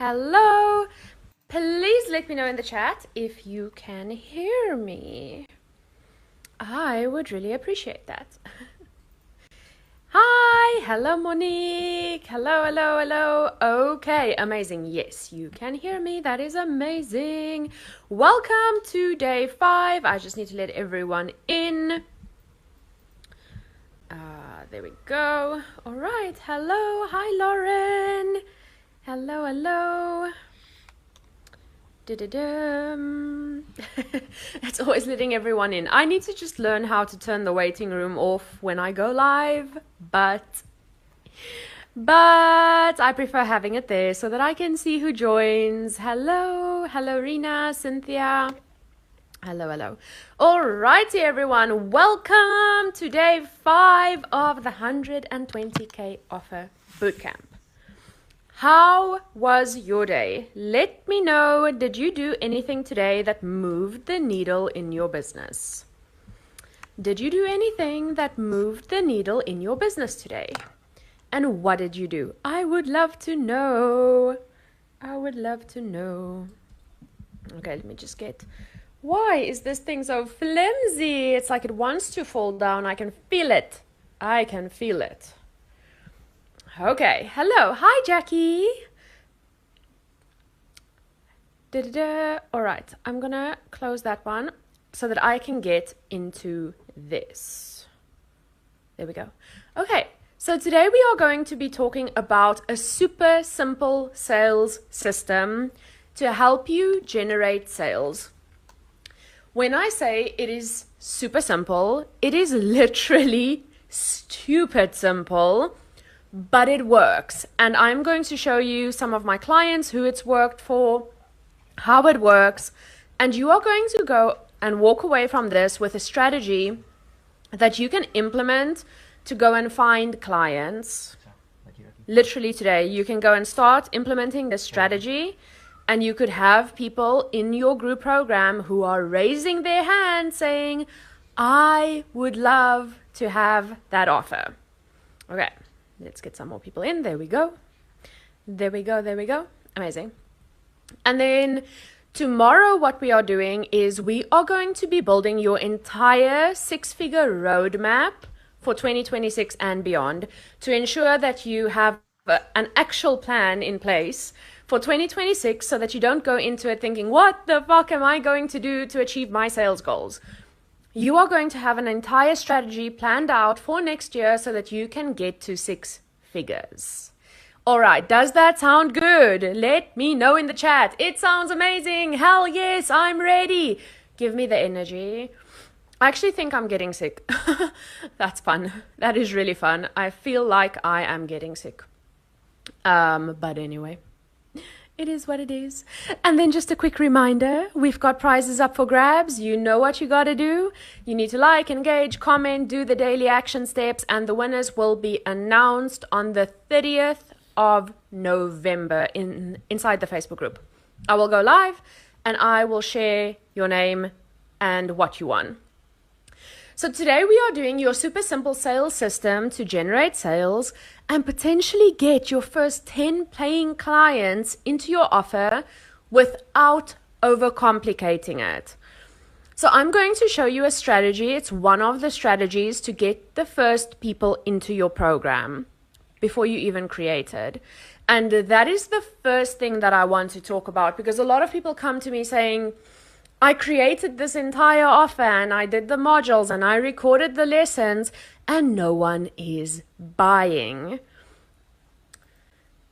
Hello. Please let me know in the chat if you can hear me. I would really appreciate that. Hi, hello Monique. Hello. Okay, amazing. Yes, you can hear me. That is amazing. Welcome to day 5. I just need to let everyone in. There we go. All right. Hello. Hi, Lauren. Hello. It's always letting everyone in. I need to just learn how to turn the waiting room off when I go live, but I prefer having it there so that I can see who joins. Hello, Rena, Cynthia. Hello. Alrighty, everyone. Welcome to day 5 of the 120k offer bootcamp. How was your day? Let me know, did you do anything today that moved the needle in your business? Did you do anything that moved the needle in your business today? And what did you do? I would love to know. Okay, let me just get... Why is this thing so flimsy? It's like it wants to fall down. I can feel it. Okay, hello. Hi, Jackie. All right, I'm gonna close that one so that I can get into this. There we go. Okay, so today we are going to be talking about a super simple sales system to help you generate sales. When I say it is super simple, it is literally stupid simple. But it works, and I'm going to show you some of my clients who it's worked for, how it works, and you are going to go and walk away from this with a strategy that you can implement to go and find clients. Literally today, you can go and start implementing this strategy, and you could have people in your group program who are raising their hand saying, I would love to have that offer. Okay. Let's get some more people in. There we go. Amazing. And then tomorrow what we are doing is we are going to be building your entire 6-figure roadmap for 2026 and beyond to ensure that you have an actual plan in place for 2026 so that you don't go into it thinking, what the fuck am I going to do to achieve my sales goals? You are going to have an entire strategy planned out for next year so that you can get to 6 figures. All right, does that sound good? Let me know in the chat. It sounds amazing. Hell yes, I'm ready. Give me the energy. I actually think I'm getting sick. That's fun. That is really fun. I feel like I am getting sick. But anyway. It is what it is. And then just a quick reminder, we've got prizes up for grabs. You know what you got to do. You need to like, engage, comment, do the daily action steps, and the winners will be announced on the 30th of November inside the Facebook group. I will go live and I will share your name and what you won. So today we are doing your super simple sales system to generate sales and potentially get your first 10 paying clients into your offer without overcomplicating it. So I'm going to show you a strategy. It's one of the strategies to get the first people into your program before you even create it. And that is the first thing that I want to talk about, because a lot of people come to me saying, I created this entire offer and I did the modules and I recorded the lessons and no one is buying.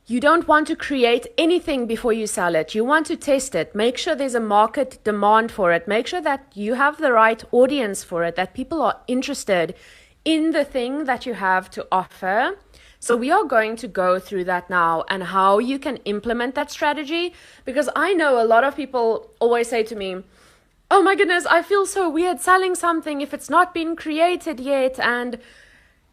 You don't want to create anything before you sell it. You want to test it. Make sure there's a market demand for it. Make sure that you have the right audience for it, that people are interested in the thing that you have to offer. So we are going to go through that now and how you can implement that strategy, because I know a lot of people always say to me, oh my goodness, I feel so weird selling something if it's not been created yet. And,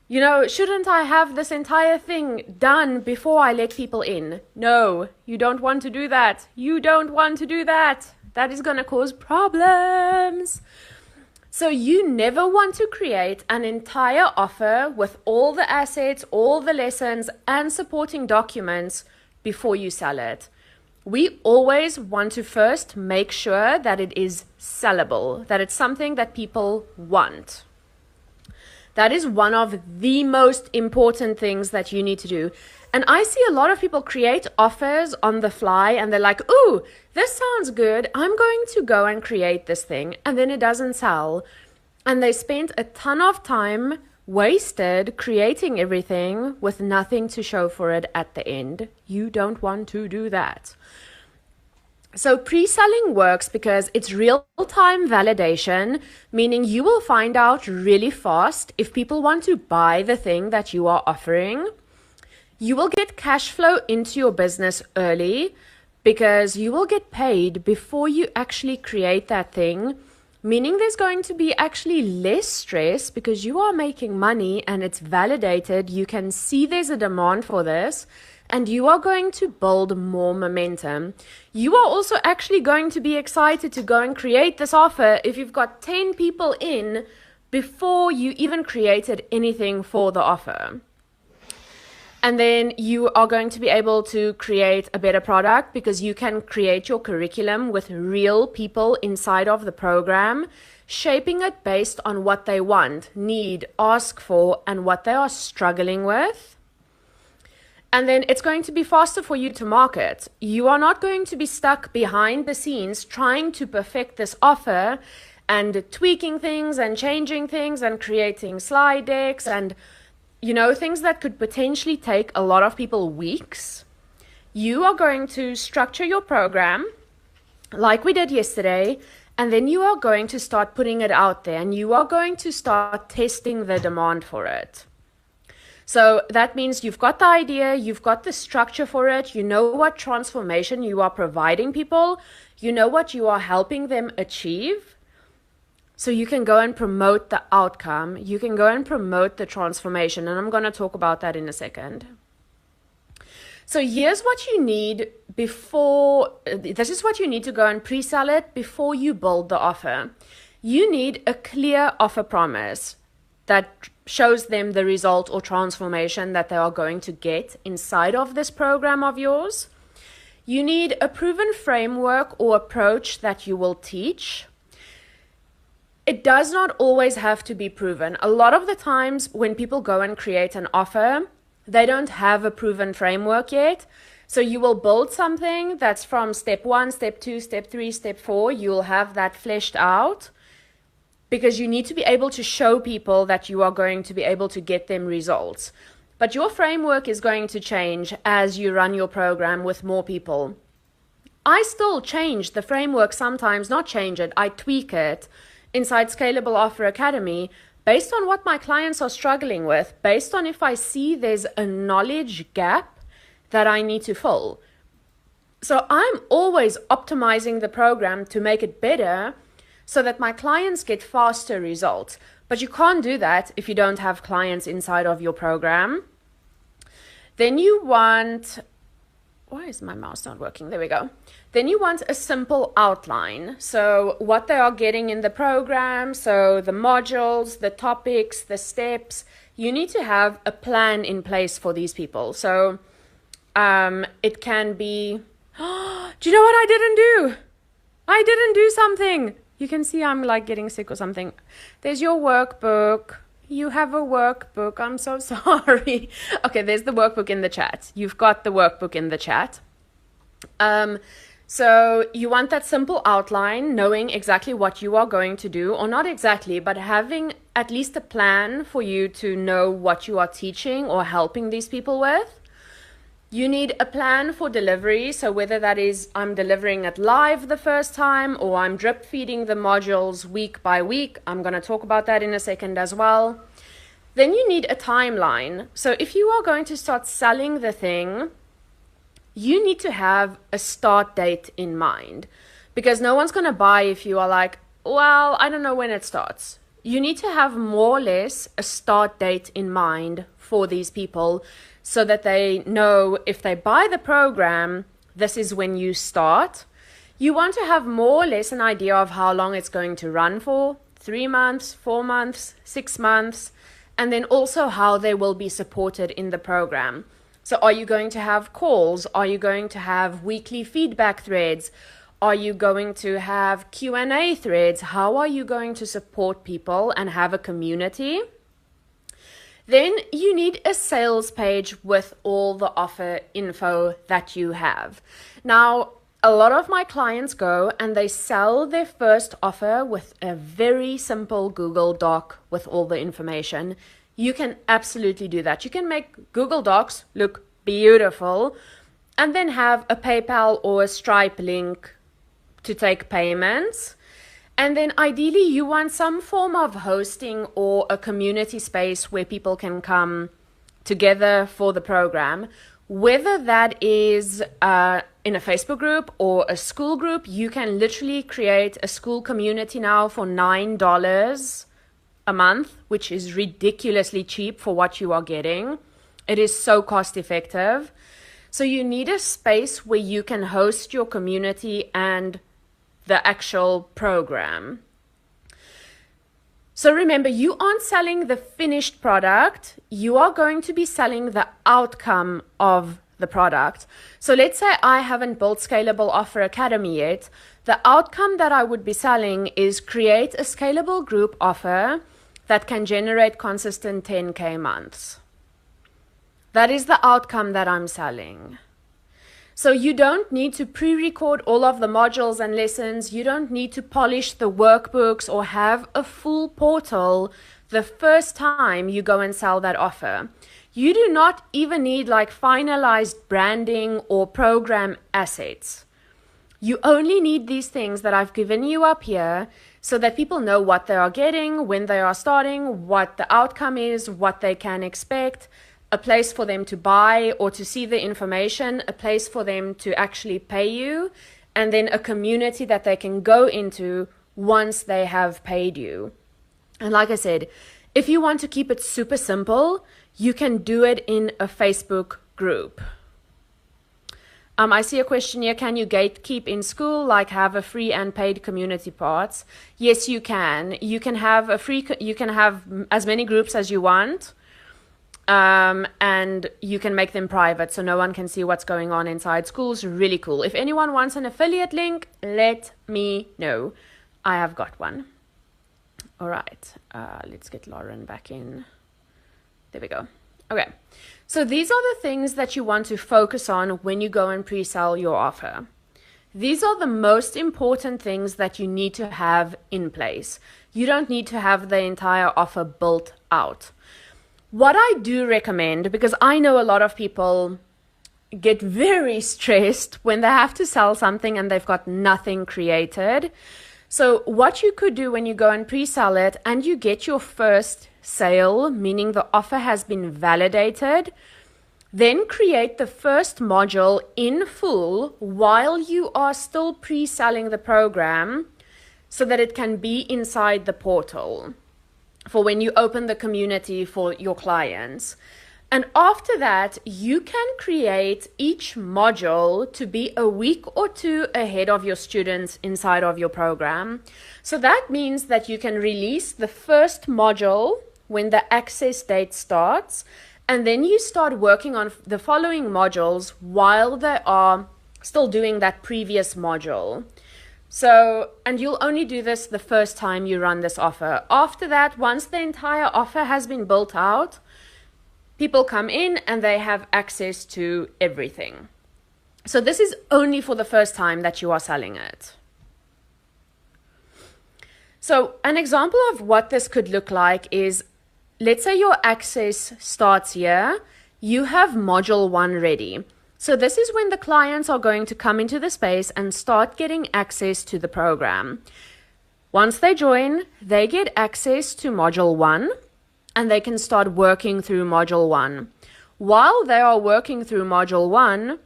you know, shouldn't I have this entire thing done before I let people in? No, you don't want to do that. That is going to cause problems. So you never want to create an entire offer with all the assets, all the lessons, and supporting documents before you sell it. we always want to first make sure that it is sellable, that it's something that people want. That is one of the most important things that you need to do. And I see a lot of people create offers on the fly and they're like, ooh, this sounds good. I'm going to go and create this thing. And then it doesn't sell. And they spent a ton of time wasted creating everything with nothing to show for it at the end. You don't want to do that. So pre-selling works because it's real-time validation, meaning you will find out really fast if people want to buy the thing that you are offering. You will get cash flow into your business early because you will get paid before you actually create that thing, meaning there's going to be actually less stress because you are making money and it's validated. You can see there's a demand for this. And you are going to build more momentum. You are also actually going to be excited to go and create this offer if you've got 10 people in before you even created anything for the offer. And then you are going to be able to create a better product because you can create your curriculum with real people inside of the program, shaping it based on what they want, need, ask for, and what they are struggling with. And then it's going to be faster for you to market. You are not going to be stuck behind the scenes trying to perfect this offer and tweaking things and changing things and creating slide decks and, things that could potentially take a lot of people weeks. You are going to structure your program like we did yesterday, and then you are going to start putting it out there and you are going to start testing the demand for it. So that means you've got the idea, you've got the structure for it, you know what transformation you are providing people, you know what you are helping them achieve. So you can go and promote the outcome, you can go and promote the transformation, and I'm going to talk about that in a second. So here's what you need this is what you need to go and pre-sell it before you build the offer. You need a clear offer promise that shows them the result or transformation that they are going to get inside of this program of yours. You need a proven framework or approach that you will teach. It does not always have to be proven. A lot of the times when people go and create an offer, they don't have a proven framework yet. So you will build something that's from step 1, step 2, step 3, step 4. You'll have that fleshed out, because you need to be able to show people that you are going to be able to get them results. But your framework is going to change as you run your program with more people. I still change the framework sometimes, not change it, I tweak it inside Scalable Offer Academy based on what my clients are struggling with, based on if I see there's a knowledge gap that I need to fill. So I'm always optimizing the program to make it better so that my clients get faster results. But you can't do that if you don't have clients inside of your program. Then you want, why is my mouse not working? There we go. Then you want a simple outline. So what they are getting in the program, so the modules, the topics, the steps, you need to have a plan in place for these people. So it can be, do you know what I didn't do? I didn't do something. You can see I'm like getting sick or something. There's your workbook. You have a workbook. I'm so sorry. Okay, there's the workbook in the chat. You've got the workbook in the chat. So you want that simple outline, knowing exactly what you are going to do, or not exactly, but having at least a plan for you to know what you are teaching or helping these people with. You need a plan for delivery, so whether that is I'm delivering it live the first time or I'm drip feeding the modules week by week. I'm going to talk about that in a second as well. Then you need a timeline. So if you are going to start selling the thing, you need to have a start date in mind, because no one's going to buy if you are like, well, I don't know when it starts. You need to have more or less a start date in mind for these people, so that they know if they buy the program, this is when you start. You want to have more or less an idea of how long it's going to run for, 3 months, 4 months, 6 months, and then also how they will be supported in the program. So are you going to have calls? Are you going to have weekly feedback threads? Are you going to have Q&A threads? How are you going to support people and have a community? Then you need a sales page with all the offer info that you have. Now, a lot of my clients go and they sell their first offer with a very simple Google Doc with all the information. You can absolutely do that. You can make Google Docs look beautiful and then have a PayPal or a Stripe link to take payments. And then ideally you want some form of hosting or a community space where people can come together for the program. Whether that is in a Facebook group or a school group, you can literally create a school community now for $9 a month, which is ridiculously cheap for what you are getting. It is so cost effective. So you need a space where you can host your community and the actual program. So remember, you aren't selling the finished product. You are going to be selling the outcome of the product. So let's say I haven't built Scalable Offer Academy yet. The outcome that I would be selling is create a scalable group offer that can generate consistent 10K months. That is the outcome that I'm selling. So you don't need to pre-record all of the modules and lessons. You don't need to polish the workbooks or have a full portal the first time you go and sell that offer. You do not even need like finalized branding or program assets. You only need these things that I've given you up here so that people know what they are getting, when they are starting, what the outcome is, what they can expect, a place for them to buy or to see the information, a place for them to actually pay you, and then a community that they can go into once they have paid you. And like I said, if you want to keep it super simple, you can do it in a Facebook group. I see a question here. Can you gatekeep in school, like have a free and paid community parts? Yes, you can. You can have you can have as many groups as you want. And you can make them private so no one can see what's going on inside schools. Really cool. If anyone wants an affiliate link, let me know. I have got one. All right. Let's get Lauren back in. There we go. Okay. So these are the things that you want to focus on when you go and pre-sell your offer. These are the most important things that you need to have in place. You don't need to have the entire offer built out. What I do recommend, because I know a lot of people get very stressed when they have to sell something and they've got nothing created. So what you could do when you go and pre-sell it and you get your first sale, meaning the offer has been validated, then create the first module in full while you are still pre-selling the program so that it can be inside the portal for when you open the community for your clients. And after that, you can create each module to be a week or two ahead of your students inside of your program. So that means that you can release the first module when the access date starts, and then you start working on the following modules while they are still doing that previous module. So, and you'll only do this the first time you run this offer. After that, once the entire offer has been built out, people come in and they have access to everything. So this is only for the first time that you are selling it. So an example of what this could look like is, let's say your access starts here. You have module 1 ready. So this is when the clients are going to come into the space and start getting access to the program. Once they join, they get access to module 1 and they can start working through module 1. While they are working through module 1,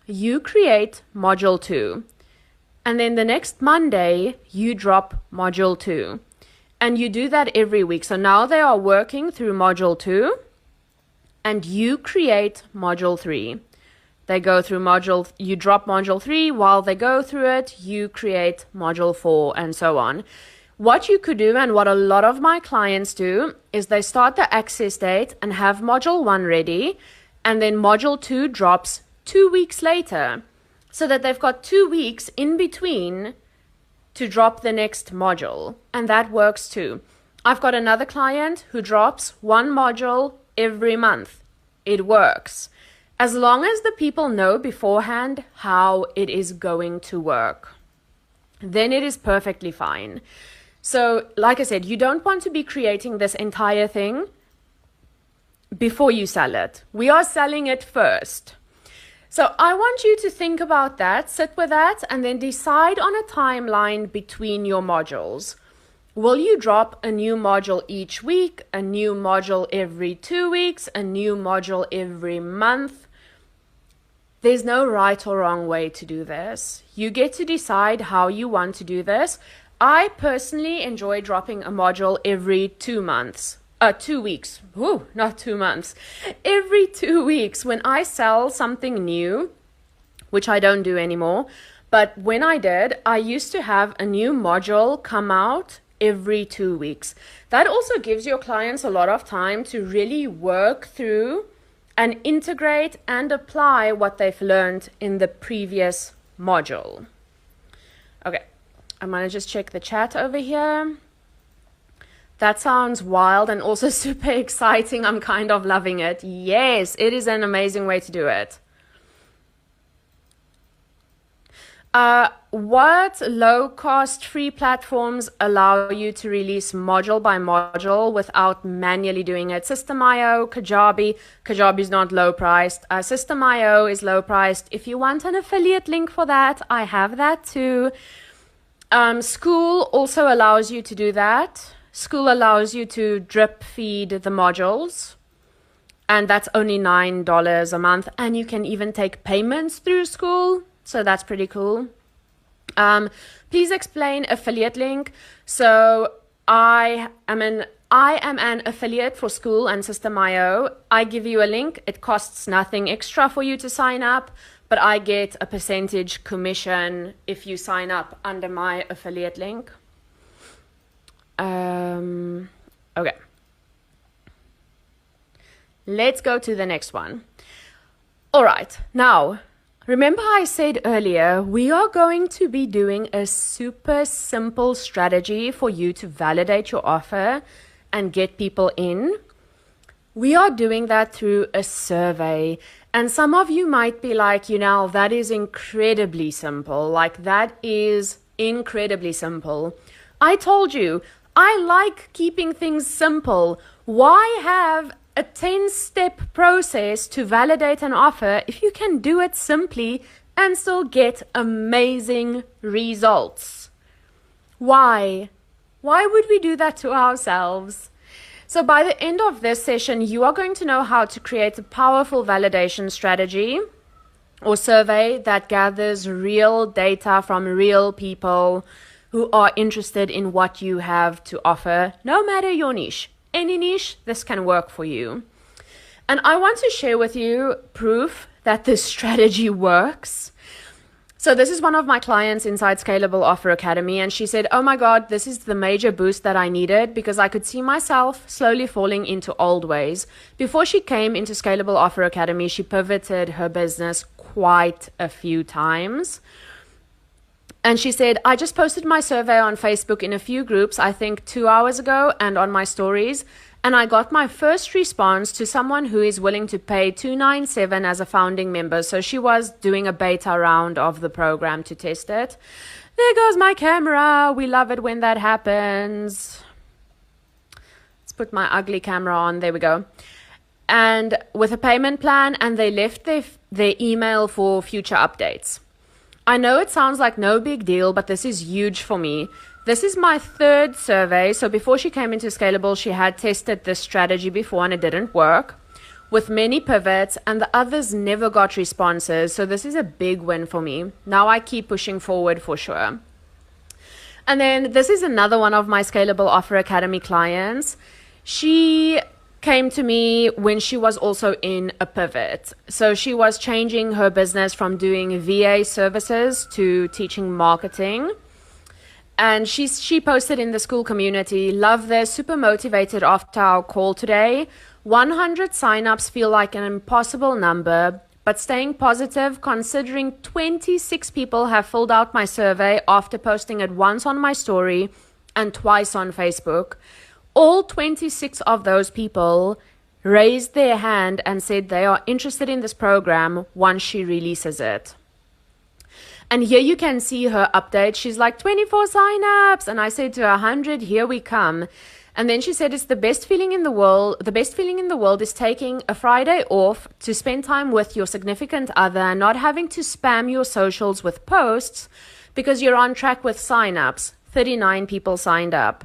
you create module 2. And then the next Monday, you drop module 2. And you do that every week. So now they are working through module 2 and you create module 3. They go through you drop module 3. While they go through it, you create module 4 and so on. What you could do, and what a lot of my clients do, is they start the access date and have module 1 ready. and then module 2 drops 2 weeks later, so that they've got 2 weeks in between to drop the next module, and that works too. I've got another client who drops one module every month. It works. As long as the people know beforehand how it is going to work, then it is perfectly fine. So, like I said, you don't want to be creating this entire thing before you sell it. We are selling it first. So I want you to think about that, sit with that, and then decide on a timeline between your modules. Will you drop a new module each week, a new module every 2 weeks, a new module every month? There's no right or wrong way to do this. You get to decide how you want to do this. I personally enjoy dropping a module every 2 months. 2 weeks. Ooh, not 2 months. Every 2 weeks when I sell something new, which I don't do anymore. But when I did, I used to have a new module come out every 2 weeks. That also gives your clients a lot of time to really work through and integrate and apply what they've learned in the previous module. Okay, I'm going to just check the chat over here. That sounds wild and also super exciting. I'm kind of loving it. Yes, it is an amazing way to do it. What low-cost free platforms allow you to release module by module without manually doing it? System.io, Kajabi. Kajabi is not low-priced. System.io is low-priced. If you want an affiliate link for that, I have that too. School also allows you to do that. School allows you to drip feed the modules, and that's only $9 a month, and you can even take payments through School, so that's pretty cool. Please explain affiliate link. So I am an affiliate for School and System.io. I give you a link. It costs nothing extra for you to sign up, but I get a percentage commission if you sign up under my affiliate link. Okay. Let's go to the next one. All right. Now, remember I said earlier, we are going to be doing a super simple strategy for you to validate your offer and get people in. We are doing that through a survey. And some of you might be like, Jonel, that is incredibly simple. Like, that is incredibly simple. I told you, I like keeping things simple. Why have a 10-step process to validate an offer if you can do it simply and still get amazing results? Why? Why would we do that to ourselves? So by the end of this session, you are going to know how to create a powerful validation strategy or survey that gathers real data from real people who are interested in what you have to offer, no matter your niche. Any niche, this can work for you. And I want to share with you proof that this strategy works. So this is one of my clients inside Scalable Offer Academy, and she said, oh my God, this is the major boost that I needed because I could see myself slowly falling into old ways. Before she came into Scalable Offer Academy, she pivoted her business quite a few times. And she said, I just posted my survey on Facebook in a few groups, I think 2 hours ago, and on my stories. And I got my first response to someone who is willing to pay $297 as a founding member. So she was doing a beta round of the program to test it. There goes my camera. We love it when that happens. Let's put my ugly camera on. There we go. And with a payment plan, and they left their email for future updates. I know it sounds like no big deal, but this is huge for me. This is my third survey. So before she came into Scalable, she had tested this strategy before and it didn't work with many pivots, and the others never got responses. So this is a big win for me. Now I keep pushing forward for sure. And then this is another one of my Scalable Offer Academy clients. She came to me when she was also in a pivot. So she was changing her business from doing VA services to teaching marketing. And she posted in the school community, love this, super motivated after our call today. 100 signups feel like an impossible number, but staying positive considering 26 people have filled out my survey after posting it once on my story and twice on Facebook. All 26 of those people raised their hand and said they are interested in this program once she releases it. And here you can see her update. She's like, 24 signups. And I said to her, 100, here we come. And then she said, it's the best feeling in the world. The best feeling in the world is taking a Friday off to spend time with your significant other, not having to spam your socials with posts because you're on track with signups. 39 people signed up.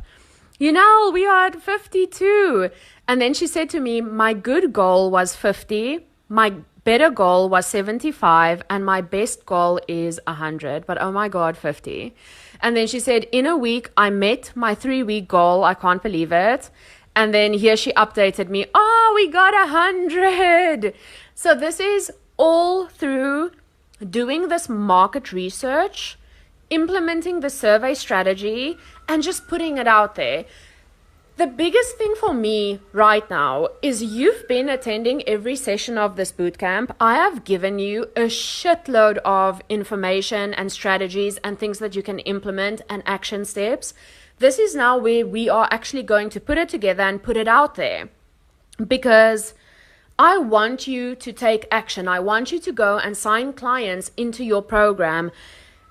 Jonel, we are at 52. And then she said to me, my good goal was 50. My better goal was 75. And my best goal is 100. But oh my God, 50. And then she said, in a week, I met my 3-week goal. I can't believe it. And then here she updated me. Oh, we got 100. So this is all through doing this market research, implementing the survey strategy, and just putting it out there. The biggest thing for me right now is you've been attending every session of this bootcamp. I have given you a shitload of information and strategies and things that you can implement and action steps. This is now where we are actually going to put it together and put it out there, because I want you to take action. I want you to go and sign clients into your program.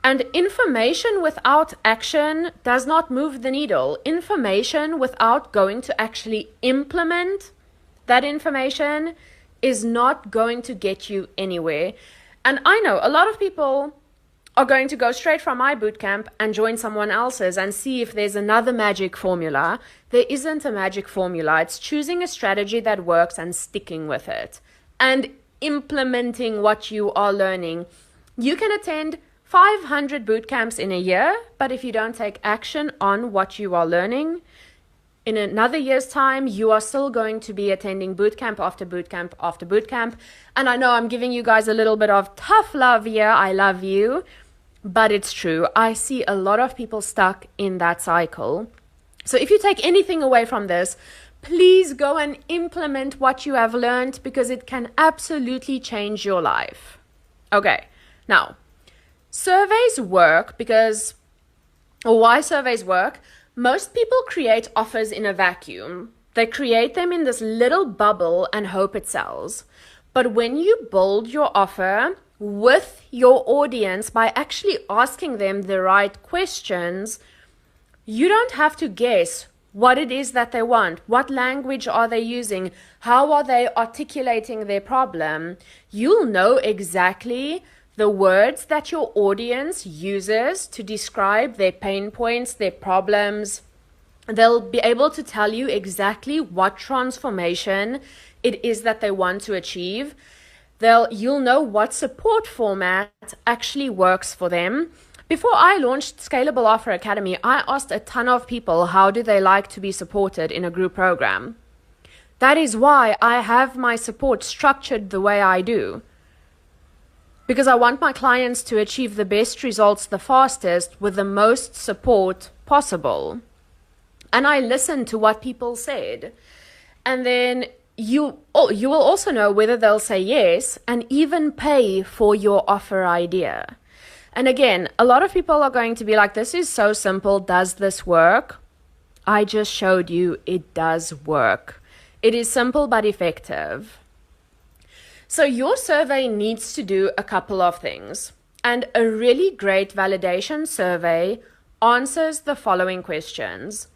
And information without action does not move the needle. Information without going to actually implement that information is not going to get you anywhere. And I know a lot of people are going to go straight from my bootcamp and join someone else's and see if there's another magic formula. There isn't a magic formula. It's choosing a strategy that works and sticking with it and implementing what you are learning. You can attend 500 bootcamps in a year, but if you don't take action on what you are learning, in another year's time, you are still going to be attending bootcamp after bootcamp after bootcamp. And I know I'm giving you guys a little bit of tough love here. I love you, but it's true. I see a lot of people stuck in that cycle. So if you take anything away from this, please go and implement what you have learned, because it can absolutely change your life. Okay, now, surveys work because, or why surveys work, most people create offers in a vacuum. They create them in this little bubble and hope it sells. But when you build your offer with your audience by actually asking them the right questions, you don't have to guess what it is that they want. What language are they using? How are they articulating their problem? You'll know exactly the words that your audience uses to describe their pain points, their problems. They'll be able to tell you exactly what transformation it is that they want to achieve. You'll know what support format actually works for them. Before I launched Scalable Offer Academy, I asked a ton of people how do they like to be supported in a group program. That is why I have my support structured the way I do. Because I want my clients to achieve the best results the fastest with the most support possible. And I listened to what people said. And then you will also know whether they'll say yes and even pay for your offer idea. And again, a lot of people are going to be like, this is so simple. Does this work? I just showed you it does work. It is simple but effective. So your survey needs to do a couple of things. And a really great validation survey answers the following questions.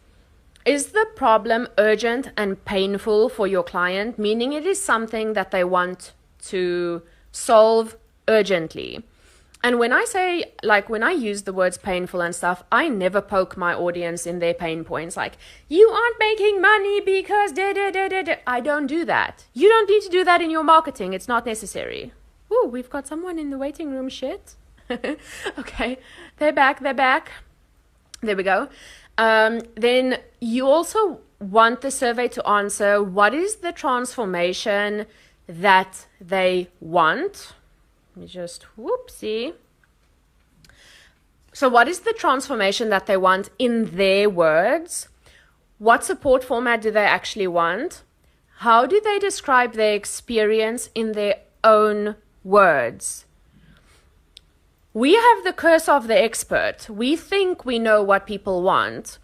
Is the problem urgent and painful for your client? Meaning it is something that they want to solve urgently. And when I say, like, when I use the words painful and stuff, I never poke my audience in their pain points. Like, you aren't making money because da-da-da-da-da. I don't do that. You don't need to do that in your marketing. It's not necessary. Ooh, we've got someone in the waiting room. Shit. Okay. They're back. There we go. Then you also want the survey to answer, what is the transformation that they want? Let me just, whoopsie. So what is the transformation that they want in their words? What support format do they actually want? how do they describe their experience in their own words? We have the curse of the expert. We think we know what people want.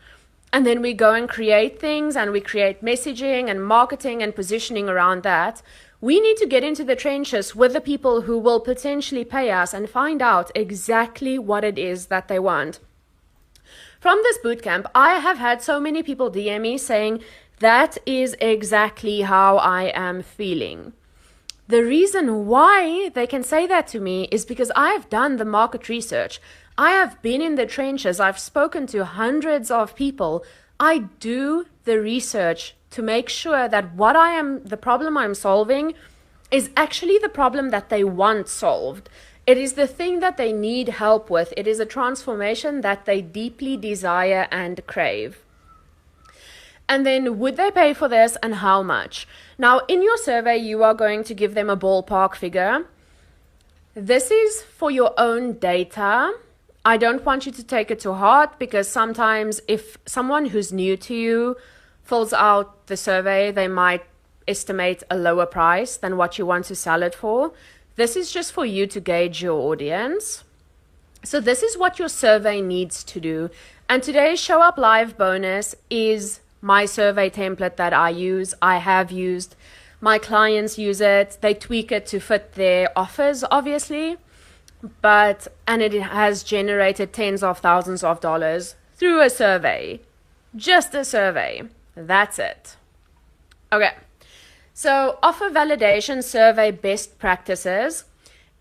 And then we go and create things, and we create messaging and marketing and positioning around that. We need to get into the trenches with the people who will potentially pay us and find out exactly what it is that they want. From this bootcamp, I have had so many people DM me saying, that is exactly how I am feeling. The reason why they can say that to me is because I have done the market research. I have been in the trenches. I've spoken to hundreds of people. I do the research to make sure that the problem I'm solving is actually the problem that they want solved. It is the thing that they need help with. It is a transformation that they deeply desire and crave. And then, would they pay for this, and how much? Now, in your survey, you are going to give them a ballpark figure. This is for your own data. I don't want you to take it to heart, because sometimes if someone who's new to you fills out the survey, they might estimate a lower price than what you want to sell it for. This is just for you to gauge your audience. So this is what your survey needs to do. And today's Show Up Live bonus is my survey template that I have used. My clients use it. They tweak it to fit their offers, obviously. And it has generated tens of thousands of dollars through a survey. Just a survey. That's it. Okay. So offer validation survey best practices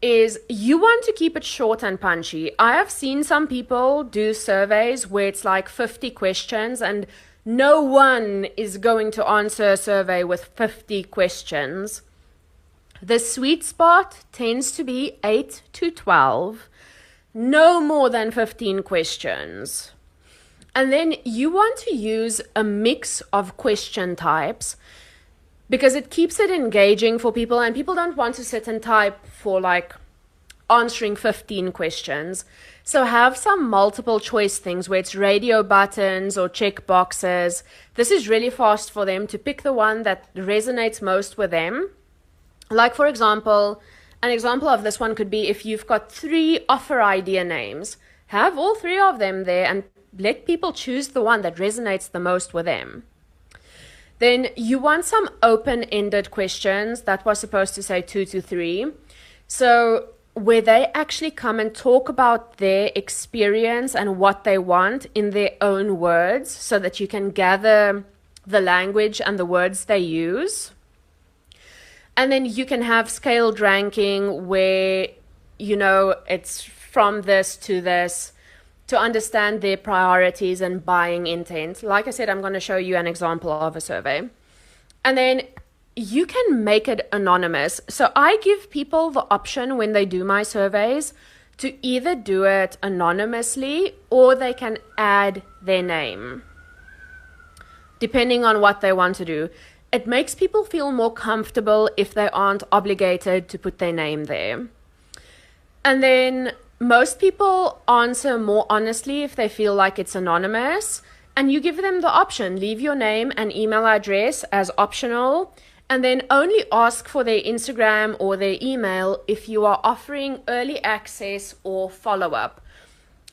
is you want to keep it short and punchy. I have seen some people do surveys where it's like 50 questions, and no one is going to answer a survey with 50 questions. The sweet spot tends to be 8 to 12, no more than 15 questions. And then you want to use a mix of question types because it keeps it engaging for people, and people don't want to sit and type for like answering 15 questions. So have some multiple choice things where it's radio buttons or check boxes. This is really fast for them to pick the one that resonates most with them. Like, for example, an example of this one could be if you've got 3 offer idea names, have all 3 of them there and let people choose the one that resonates the most with them. Then you want some open-ended questions. That was supposed to say 2 to 3. So where they actually come and talk about their experience and what they want in their own words so that you can gather the language and the words they use. And then you can have scaled ranking where, it's from this to understand their priorities and buying intent. Like I said, I'm going to show you an example of a survey. And then you can make it anonymous. So I give people the option when they do my surveys to either do it anonymously or they can add their name, depending on what they want to do. It makes people feel more comfortable if they aren't obligated to put their name there. And then most people answer more honestly if they feel like it's anonymous. And you give them the option, leave your name and email address as optional, and then only ask for their Instagram or their email if you are offering early access or follow-up.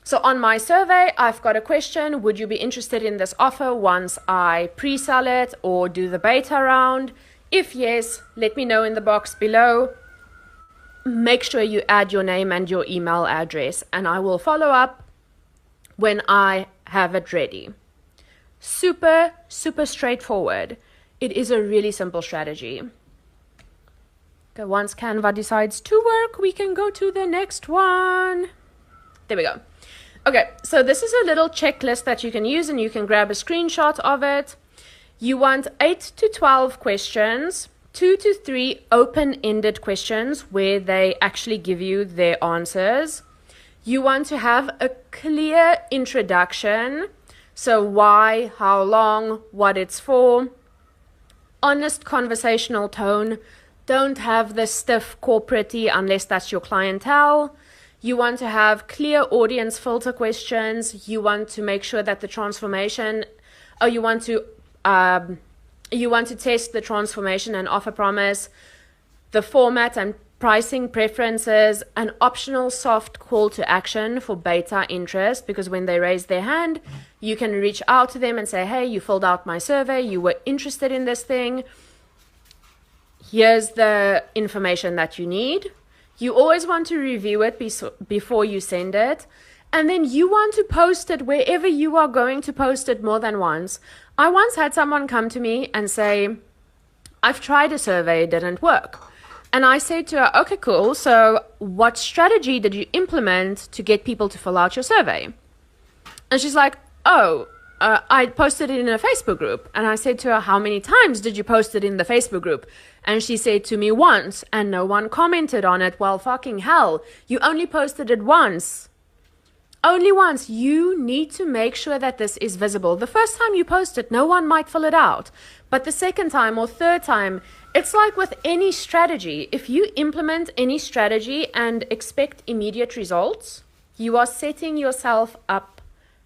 So on my survey, I've got a question, would you be interested in this offer once I pre-sell it or do the beta round? If yes, let me know in the box below. Make sure you add your name and your email address, and I will follow up when I have it ready. Super, super straightforward. It is a really simple strategy. Okay, once Canva decides to work, we can go to the next one. There we go. Okay, so this is a little checklist that you can use, and you can grab a screenshot of it. You want 8 to 12 questions, 2 to 3 open-ended questions where they actually give you their answers. You want to have a clear introduction. So why, how long, what it's for. Honest conversational tone. Don't have the stiff corporate-y unless that's your clientele. You want to have clear audience filter questions. You want to make sure that the transformation, you want to You want to test the transformation and offer promise, the format and pricing preferences, an optional soft call to action for beta interest, because when they raise their hand, you can reach out to them and say, hey, you filled out my survey, you were interested in this thing. Here's the information that you need. You always want to review it before you send it. And then you want to post it wherever you are going to post it more than once. I once had someone come to me and say, I've tried a survey, it didn't work. And I said to her, okay, cool. So what strategy did you implement to get people to fill out your survey? And she's like, I posted it in a Facebook group. And I said to her, how many times did you post it in the Facebook group? And she said to me, once, and no one commented on it. Well, fucking hell, you only posted it once. Only once. You need to make sure that this is visible. The first time you post it, no one might fill it out. But the second time or third time, it's like with any strategy. If you implement any strategy and expect immediate results, you are setting yourself up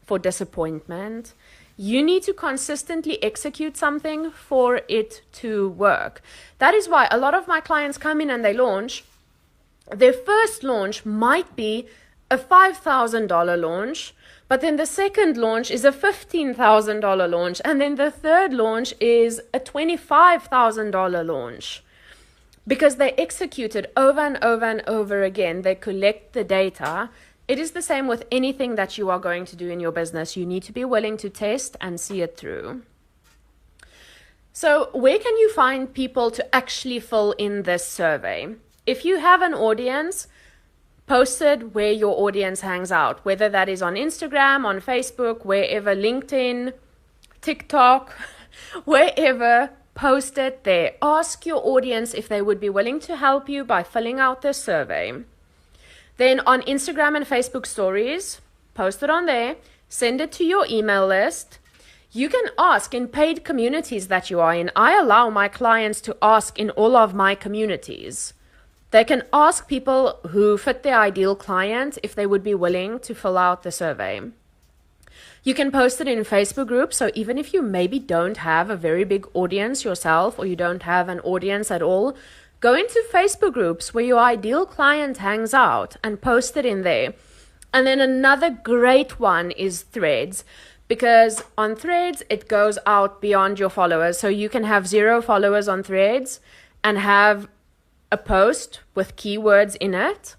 for disappointment. You need to consistently execute something for it to work. That is why a lot of my clients come in and they launch. Their first launch might be a $5,000 launch, but then the second launch is a $15,000 launch, and then the third launch is a $25,000 launch. Because they execute it over and over and over again. They collect the data. It is the same with anything that you are going to do in your business. You need to be willing to test and see it through. So where can you find people to actually fill in this survey? If you have an audience, post it where your audience hangs out, whether that is on Instagram, on Facebook, wherever, LinkedIn, TikTok, wherever, post it there. Ask your audience if they would be willing to help you by filling out this survey. Then on Instagram and Facebook stories, post it on there, send it to your email list. You can ask in paid communities that you are in. I allow my clients to ask in all of my communities. They can ask people who fit their ideal client if they would be willing to fill out the survey. You can post it in Facebook groups. So even if you maybe don't have a very big audience yourself, or you don't have an audience at all, go into Facebook groups where your ideal client hangs out and post it in there. And then another great one is Threads, because on Threads, it goes out beyond your followers. So you can have 0 followers on Threads and have a post with keywords in it,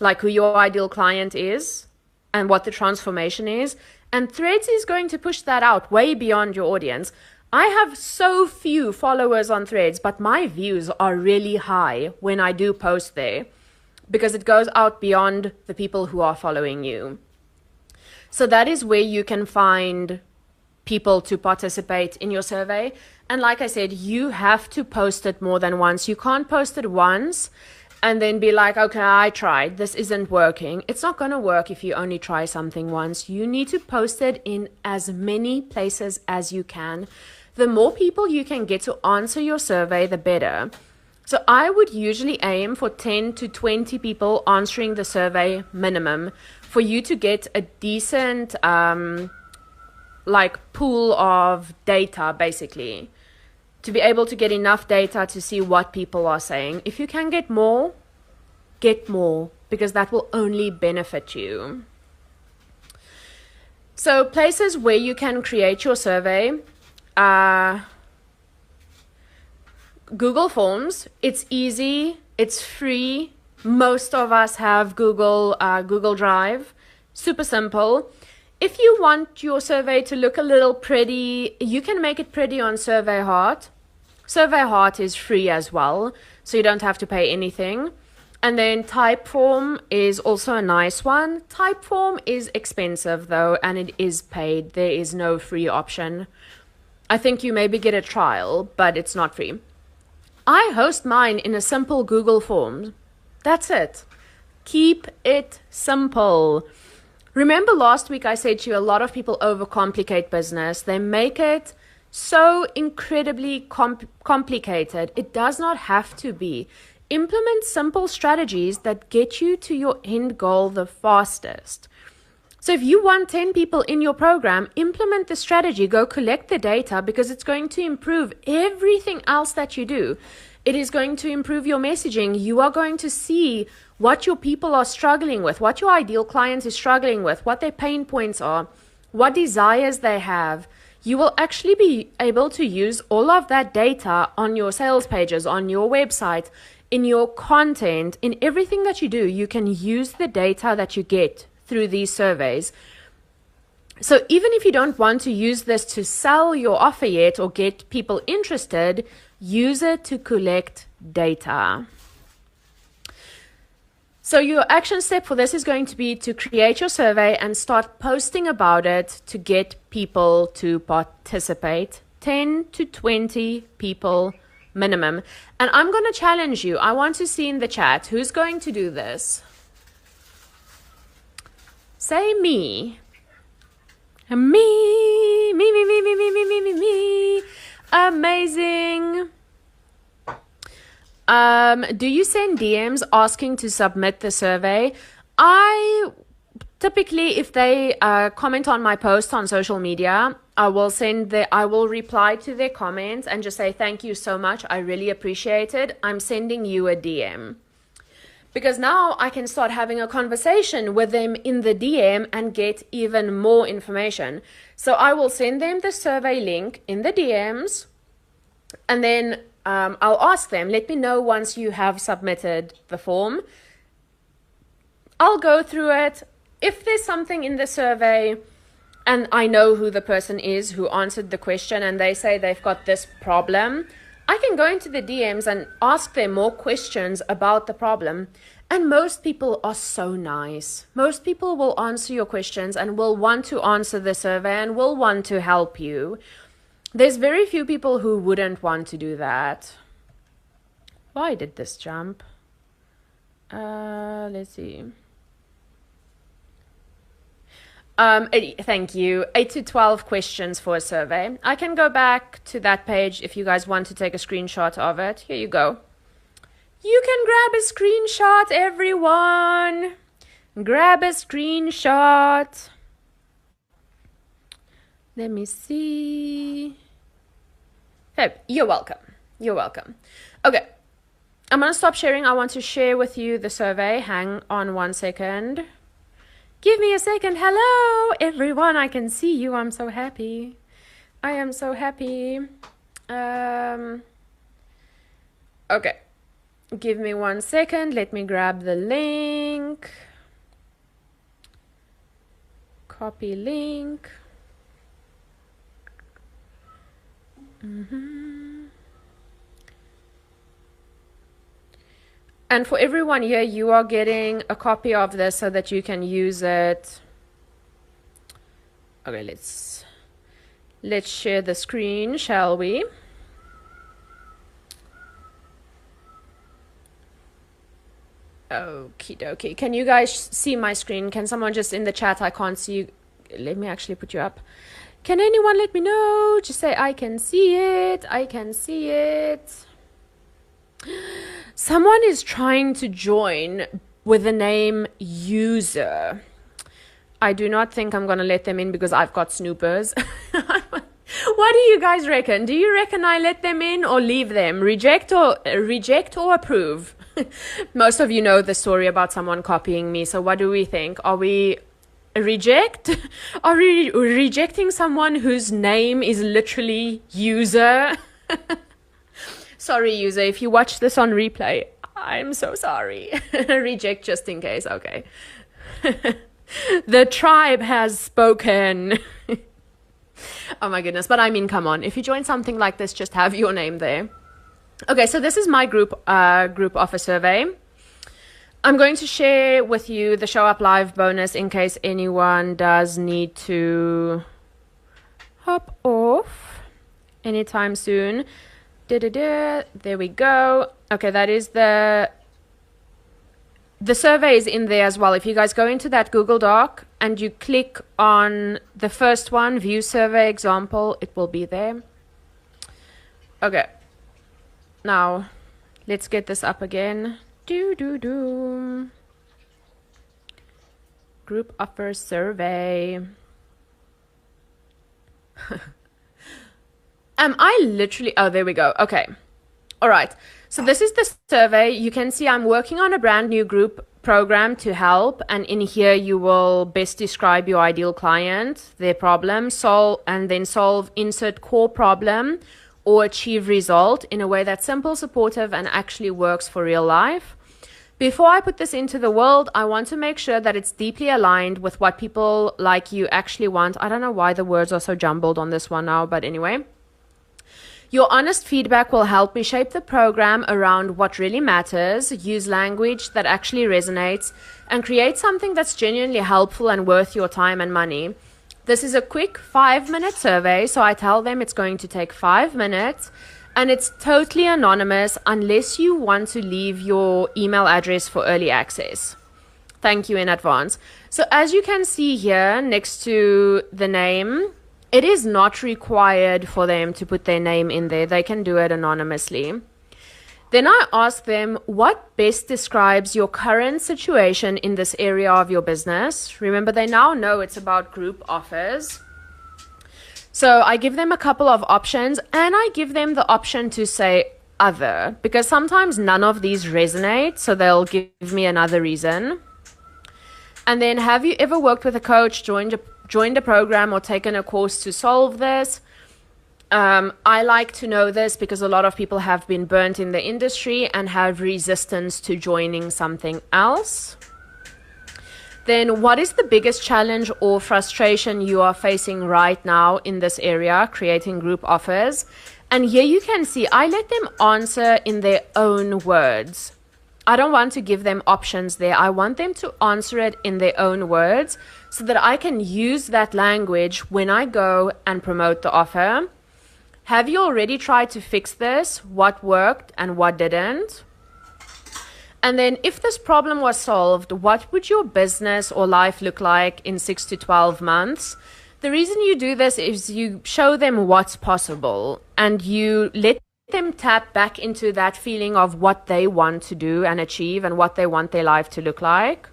like who your ideal client is and what the transformation is. And Threads is going to push that out way beyond your audience. I have so few followers on Threads, but my views are really high when I do post there, because it goes out beyond the people who are following you. So that is where you can find people to participate in your survey. And like I said, you have to post it more than once. You can't post it once and then be like, okay, I tried, this isn't working. It's not going to work if you only try something once. You need to post it in as many places as you can. The more people you can get to answer your survey, the better. So I would usually aim for 10 to 20 people answering the survey minimum for you to get a decent pool of data, basically, to be able to get enough data to see what people are saying. If you can get more, because that will only benefit you. So places where you can create your survey, Google Forms. It's easy, it's free. Most of us have Google Drive. Super simple. If you want your survey to look a little pretty, you can make it pretty on Survey Heart. Survey Heart is free as well, so you don't have to pay anything. And then Typeform is also a nice one. Typeform is expensive though, and it is paid. There is no free option. I think you maybe get a trial, but it's not free. I host mine in a simple Google form. That's it. Keep it simple. Remember last week I said to you, a lot of people overcomplicate business. They make it so incredibly complicated. It does not have to be. Implement simple strategies that get you to your end goal the fastest. So if you want 10 people in your program, implement the strategy, go collect the data, because it's going to improve everything else that you do. It is going to improve your messaging. You are going to see what your people are struggling with, what your ideal client is struggling with, what their pain points are, what desires they have. You will actually be able to use all of that data on your sales pages, on your website, in your content, in everything that you do. You can use the data that you get through these surveys. So even if you don't want to use this to sell your offer yet or get people interested, use it to collect data. So your action step for this is going to be to create your survey and start posting about it to get people to participate. 10 to 20 people minimum. And I'm going to challenge you. I want to see in the chat who's going to do this. Say me. Me. Amazing. Do you send DMs asking to submit the survey? I typically, if they comment on my post on social media, I will reply to their comments and just say, thank you so much. I really appreciate it. I'm sending you a DM. Because now I can start having a conversation with them in the DM and get even more information. So I will send them the survey link in the DMs, and then I'll ask them, let me know once you have submitted the form. I'll go through it. If there's something in the survey and I know who the person is who answered the question and they say they've got this problem, I can go into the DMs and ask them more questions about the problem. And most people are so nice. Most people will answer your questions and will want to answer the survey and will want to help you. There's very few people who wouldn't want to do that. Why did this jump? Let's see. Thank you. 8 to 12 questions for a survey. I can go back to that page if you guys want to take a screenshot of it. Here you go. You can grab a screenshot, everyone. Grab a screenshot. Let me see. Hey, you're welcome. You're welcome. Okay. I'm going to stop sharing. I want to share with you the survey. Hang on 1 second. Give me a second. Hello, everyone. I can see you. I'm so happy. I am so happy. Okay. Give me 1 second. Let me grab the link. Copy link. And for everyone here, you are getting a copy of this so that you can use it. Okay, let's share the screen, shall we? Okie dokie. Can you guys see my screen? Can someone just in the chat? I can't see you. Let me actually put you up. Can anyone let me know? Just say, I can see it. I can see it. Someone is trying to join with the name user. I do not think I'm going to let them in because I've got snoopers. What do you guys reckon? Do you reckon I let them in or leave them? Reject or approve? Most of you know the story about someone copying me. So what do we think? Are we reject? Are we rejecting someone whose name is literally user? Sorry, user, if you watch this on replay, I'm so sorry. Reject just in case. Okay. The tribe has spoken. Oh my goodness. But I mean, come on. If you join something like this, just have your name there. Okay, so this is my group offer survey. I'm going to share with you the Show Up Live bonus in case anyone does need to hop off anytime soon. There we go. Okay, that is the survey is in there as well. If you guys go into that Google Doc and you click on the first one, view survey example, it will be there. Okay. Now, let's get this up again. Group offer survey. I literally, oh, there we go. Okay. All right. So this is the survey. You can see I'm working on a brand new group program to help. And in here, you will best describe your ideal client, their problem, solve, insert core problem or achieve result in a way that's simple, supportive, and actually works for real life. Before I put this into the world, I want to make sure that it's deeply aligned with what people like you actually want. I don't know why the words are so jumbled on this one now, but anyway. Your honest feedback will help me shape the program around what really matters, use language that actually resonates, and create something that's genuinely helpful and worth your time and money. This is a quick 5-minute survey, so I tell them it's going to take 5 minutes. And it's totally anonymous unless you want to leave your email address for early access. Thank you in advance. So as you can see here next to the name, it is not required for them to put their name in there. They can do it anonymously. Then I ask them what best describes your current situation in this area of your business. Remember, they now know it's about group offers. So I give them a couple of options and I give them the option to say other because sometimes none of these resonate. So they'll give me another reason. And then have you ever worked with a coach, joined a program or taken a course to solve this? I like to know this because a lot of people have been burnt in the industry and have resistance to joining something else. Then what is the biggest challenge or frustration you are facing right now in this area, creating group offers? And here you can see I let them answer in their own words. I don't want to give them options there. I want them to answer it in their own words so that I can use that language when I go and promote the offer. Have you already tried to fix this? What worked and what didn't? And then if this problem was solved, what would your business or life look like in 6 to 12 months? The reason you do this is you show them what's possible and you let them tap back into that feeling of what they want to do and achieve and what they want their life to look like.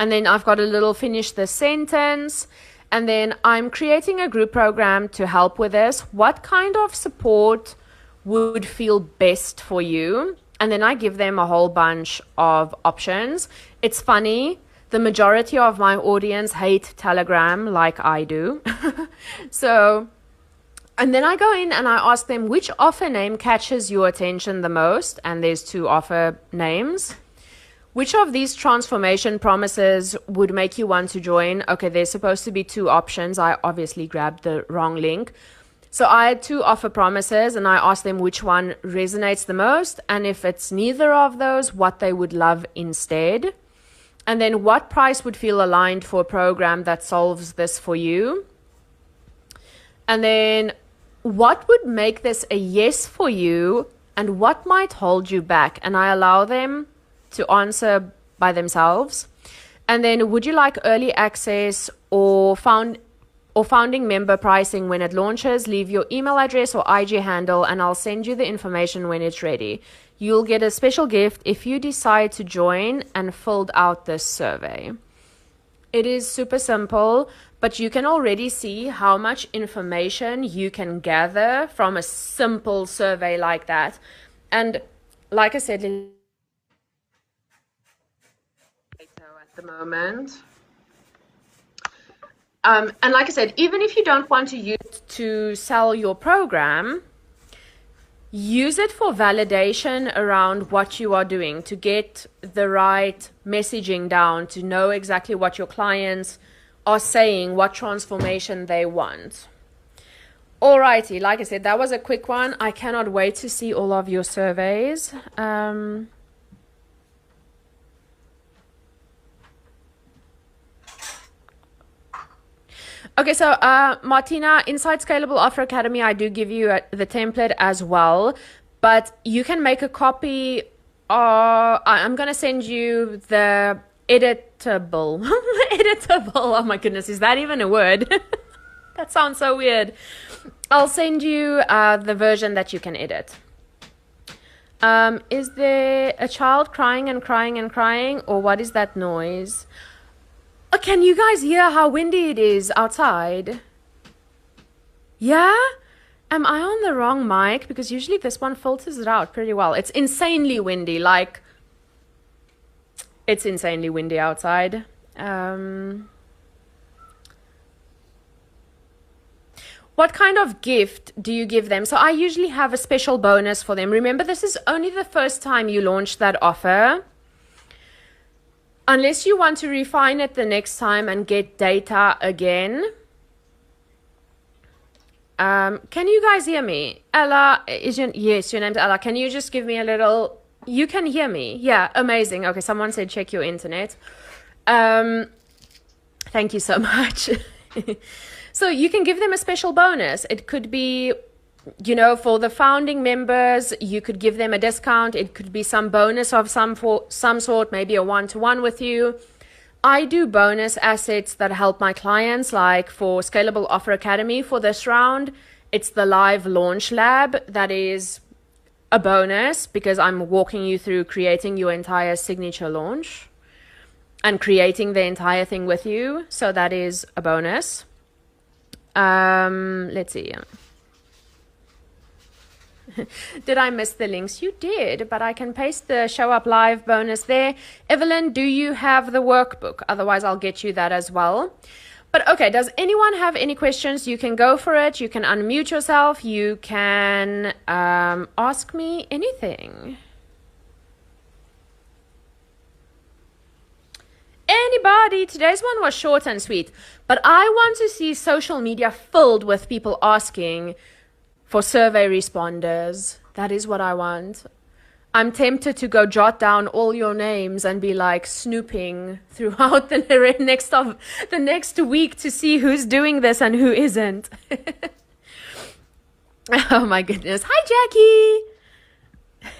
And then I've got a little finish the sentence. And then I'm creating a group program to help with this. What kind of support would feel best for you? And then I give them a whole bunch of options. It's funny. The majority of my audience hate Telegram like I do. And then I go in and I ask them which offer name catches your attention the most. And there's 2 offer names. Which of these transformation promises would make you want to join? Okay, there's supposed to be 2 options. I obviously grabbed the wrong link. So I had 2 offer promises and I asked them which one resonates the most. And if it's neither of those, what they would love instead. And then what price would feel aligned for a program that solves this for you. And then what would make this a yes for you and what might hold you back? And I allow them to answer by themselves. And then would you like early access or founding member pricing when it launches? Leave your email address or IG handle and I'll send you the information when it's ready. You'll get a special gift if you decide to join and filled out this survey. It is super simple, but you can already see how much information you can gather from a simple survey like that. And like I said, at the moment. And like I said, even if you don't want to use it to sell your program, use it for validation around what you are doing to get the right messaging down, to know exactly what your clients are saying, what transformation they want. Alrighty, like I said, that was a quick one. I cannot wait to see all of your surveys. Okay, so Martina, inside Scalable Offer Academy, I do give you the template as well, but you can make a copy. I'm going to send you the editable. Editable, oh my goodness, is that even a word? That sounds so weird. I'll send you the version that you can edit. Is there a child crying and crying and crying, or what is that noise? Oh, can you guys hear how windy it is outside? Yeah? Am I on the wrong mic? Because usually this one filters it out pretty well. It's insanely windy. Like, it's insanely windy outside. What kind of gift do you give them? So I usually have a special bonus for them. Remember, this is only the first time you launch that offer. Unless you want to refine it the next time and get data again. Can you guys hear me? Ella, yes, your name's Ella. Can you just give me a little... You can hear me? Yeah, amazing. Okay, someone said check your internet. Thank you so much. So you can give them a special bonus. It could be, for the founding members, you could give them a discount. It could be some bonus of some sort, maybe a one-to-one with you. I do bonus assets that help my clients, like for Scalable Offer Academy for this round. It's the live launch lab that is a bonus because I'm walking you through creating your entire signature launch and creating the entire thing with you. So that is a bonus. Let's see. Did I miss the links? You did, but I can paste the show up live bonus there. Evelyn, do you have the workbook? Otherwise, I'll get you that as well. But okay, does anyone have any questions? You can go for it. You can unmute yourself. You can ask me anything. Anybody? Today's one was short and sweet, but I want to see social media filled with people asking for survey responders. That is what I want. I'm tempted to go jot down all your names and be like snooping throughout the next week to see who's doing this and who isn't. Oh my goodness. Hi,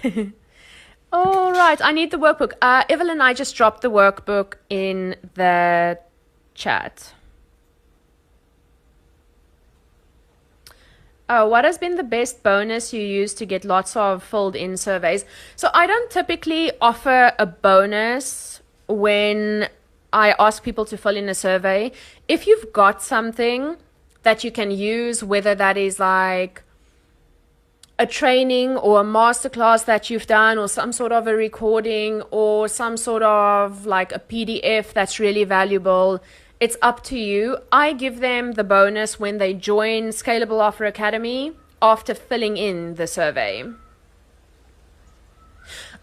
Jackie. All right, I need the workbook. Evelyn, I just dropped the workbook in the chat. Oh, what has been the best bonus you use to get lots of filled in surveys? So I don't typically offer a bonus when I ask people to fill in a survey. If you've got something that you can use, whether that is like a training or a masterclass that you've done, or some sort of a recording, or some sort of like a PDF that's really valuable, it's up to you. I give them the bonus when they join Scalable Offer Academy after filling in the survey.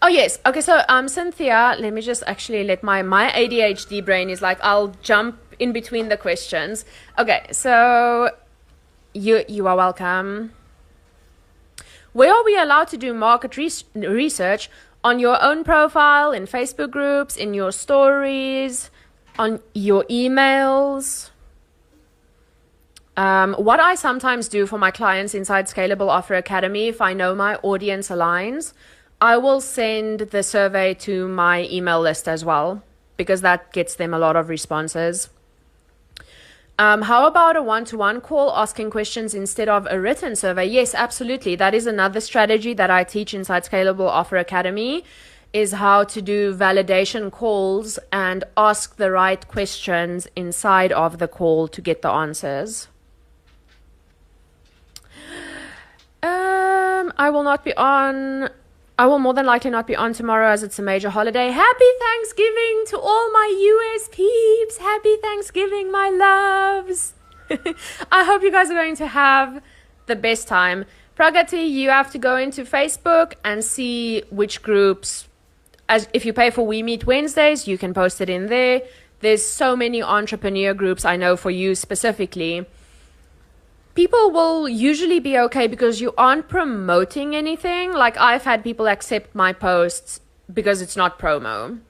Oh yes, okay, so Cynthia, let me just actually let my ADHD brain is like, I'll jump in between the questions. Okay, so you are welcome. Where are we allowed to do market research? On your own profile, in Facebook groups, in your stories, on your emails? What I sometimes do for my clients inside Scalable Offer Academy, if I know my audience aligns, I will send the survey to my email list as well, because that gets them a lot of responses. How about a one-to-one call asking questions instead of a written survey? Yes, absolutely. That is another strategy that I teach inside Scalable Offer Academy, is how to do validation calls and ask the right questions inside of the call to get the answers. I will more than likely not be on tomorrow as it's a major holiday. Happy Thanksgiving to all my US peeps. Happy Thanksgiving, my loves. I hope you guys are going to have the best time. Pragati, you have to go into Facebook and see which groups, as if you pay for We Meet Wednesdays, you can post it in there. There's so many entrepreneur groups I know for you specifically. People will usually be okay because you aren't promoting anything. Like, I've had people accept my posts because it's not promo.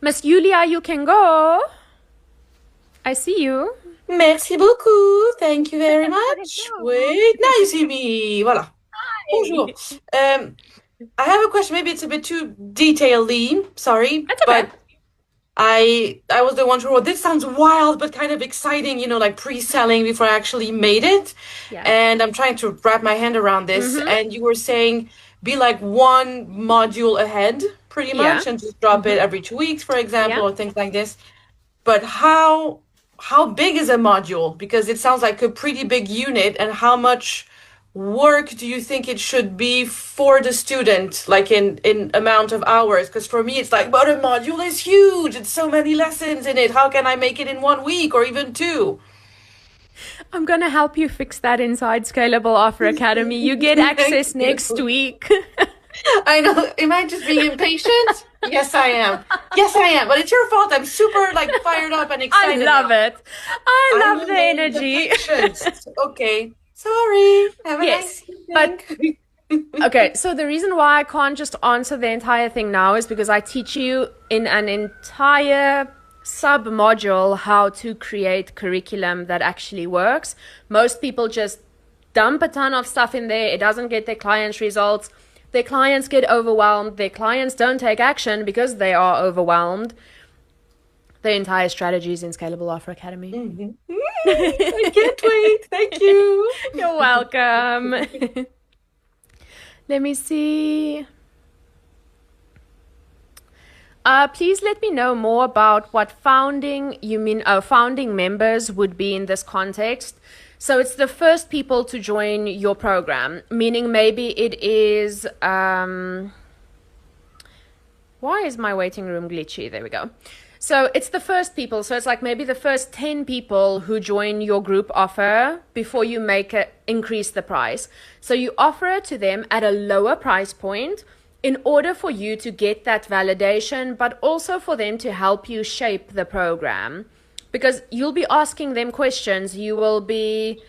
Miss Julia, you can go. I see you. Merci beaucoup. Thank you very much. Wait, now you see me. Voilà. Bonjour. I have a question. Maybe it's a bit too detail-y. Sorry. That's okay. But I was the one who wrote, this sounds wild, but kind of exciting, like pre-selling before I actually made it. Yeah. And I'm trying to wrap my hand around this. And you were saying, be like one module ahead, pretty much, and just drop it every 2 weeks, for example, or things like this. but how big is a module? Because it sounds like a pretty big unit, and how much work do you think it should be for the student, like in amount of hours? Because for me, it's like, but a module is huge. It's so many lessons in it. How can I make it in 1 week or even 2? I'm going to help you fix that inside Scalable Offer Academy. You get access next week. I know. Am I just being impatient? Yes, I am. Yes, I am. But it's your fault. I'm super like fired up and excited. I love now. it. I love the energy. Okay. Sorry. Have a nice evening. Okay, so the reason why I can't just answer the entire thing now is because I teach you in an entire sub-module how to create curriculum that actually works. Most people just dump a ton of stuff in there. It doesn't get their clients results. Their clients get overwhelmed. Their clients don't take action because they are overwhelmed. The entire strategy is in Scalable Offer Academy. I can't wait. Thank you. You're welcome. Let me see. Please let me know more about what founding members would be in this context. So it's the first people to join your program, meaning maybe it is, why is my waiting room glitchy? There we go. So it's the first people. So it's like maybe the first 10 people who join your group offer before you increase the price. So you offer it to them at a lower price point in order for you to get that validation, but also for them to help you shape the program. Because you'll be asking them questions, you will be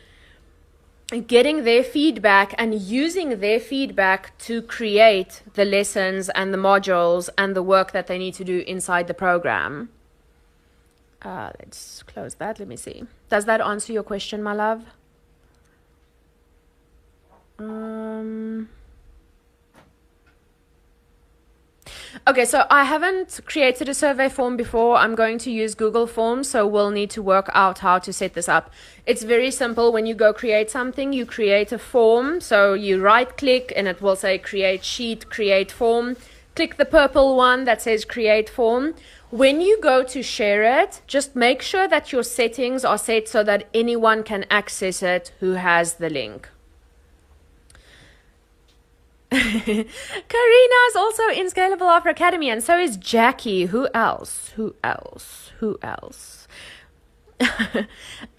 getting their feedback and using their feedback to create the lessons and the modules and the work that they need to do inside the program. Let's close that. Let me see. Does that answer your question, my love? Okay, so I haven't created a survey form before. I'm going to use Google Forms, so we'll need to work out how to set this up. It's very simple. When you go create something, you create a form. So you right-click and it will say create sheet, create form. Click the purple one that says create form. When you go to share it, just make sure that your settings are set so that anyone can access it who has the link. Karina is also in Scalable Offer Academy, and so is Jackie. Who else?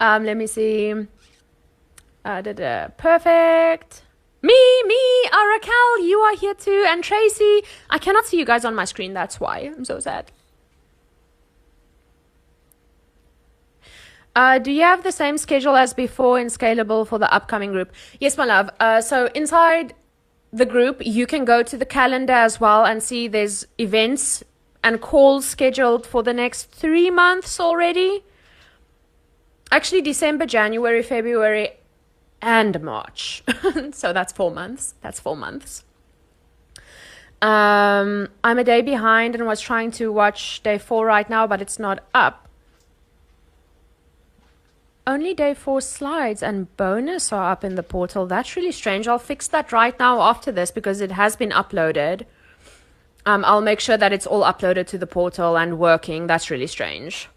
Let me see. Perfect. Me, Raquel, you are here too, and Tracy. I cannot see you guys on my screen, that's why. I'm so sad. Do you have the same schedule as before in Scalable for the upcoming group? Yes, my love. So inside the group, you can go to the calendar as well and see there's events and calls scheduled for the next 3 months already. Actually, December, January, February, and March. So that's 4 months. I'm a day behind and was trying to watch day 4 right now, but it's not up. Only day 4 slides and bonus are up in the portal. That's really strange. I'll fix that right now after this because it has been uploaded. I'll make sure that it's all uploaded to the portal and working. That's really strange.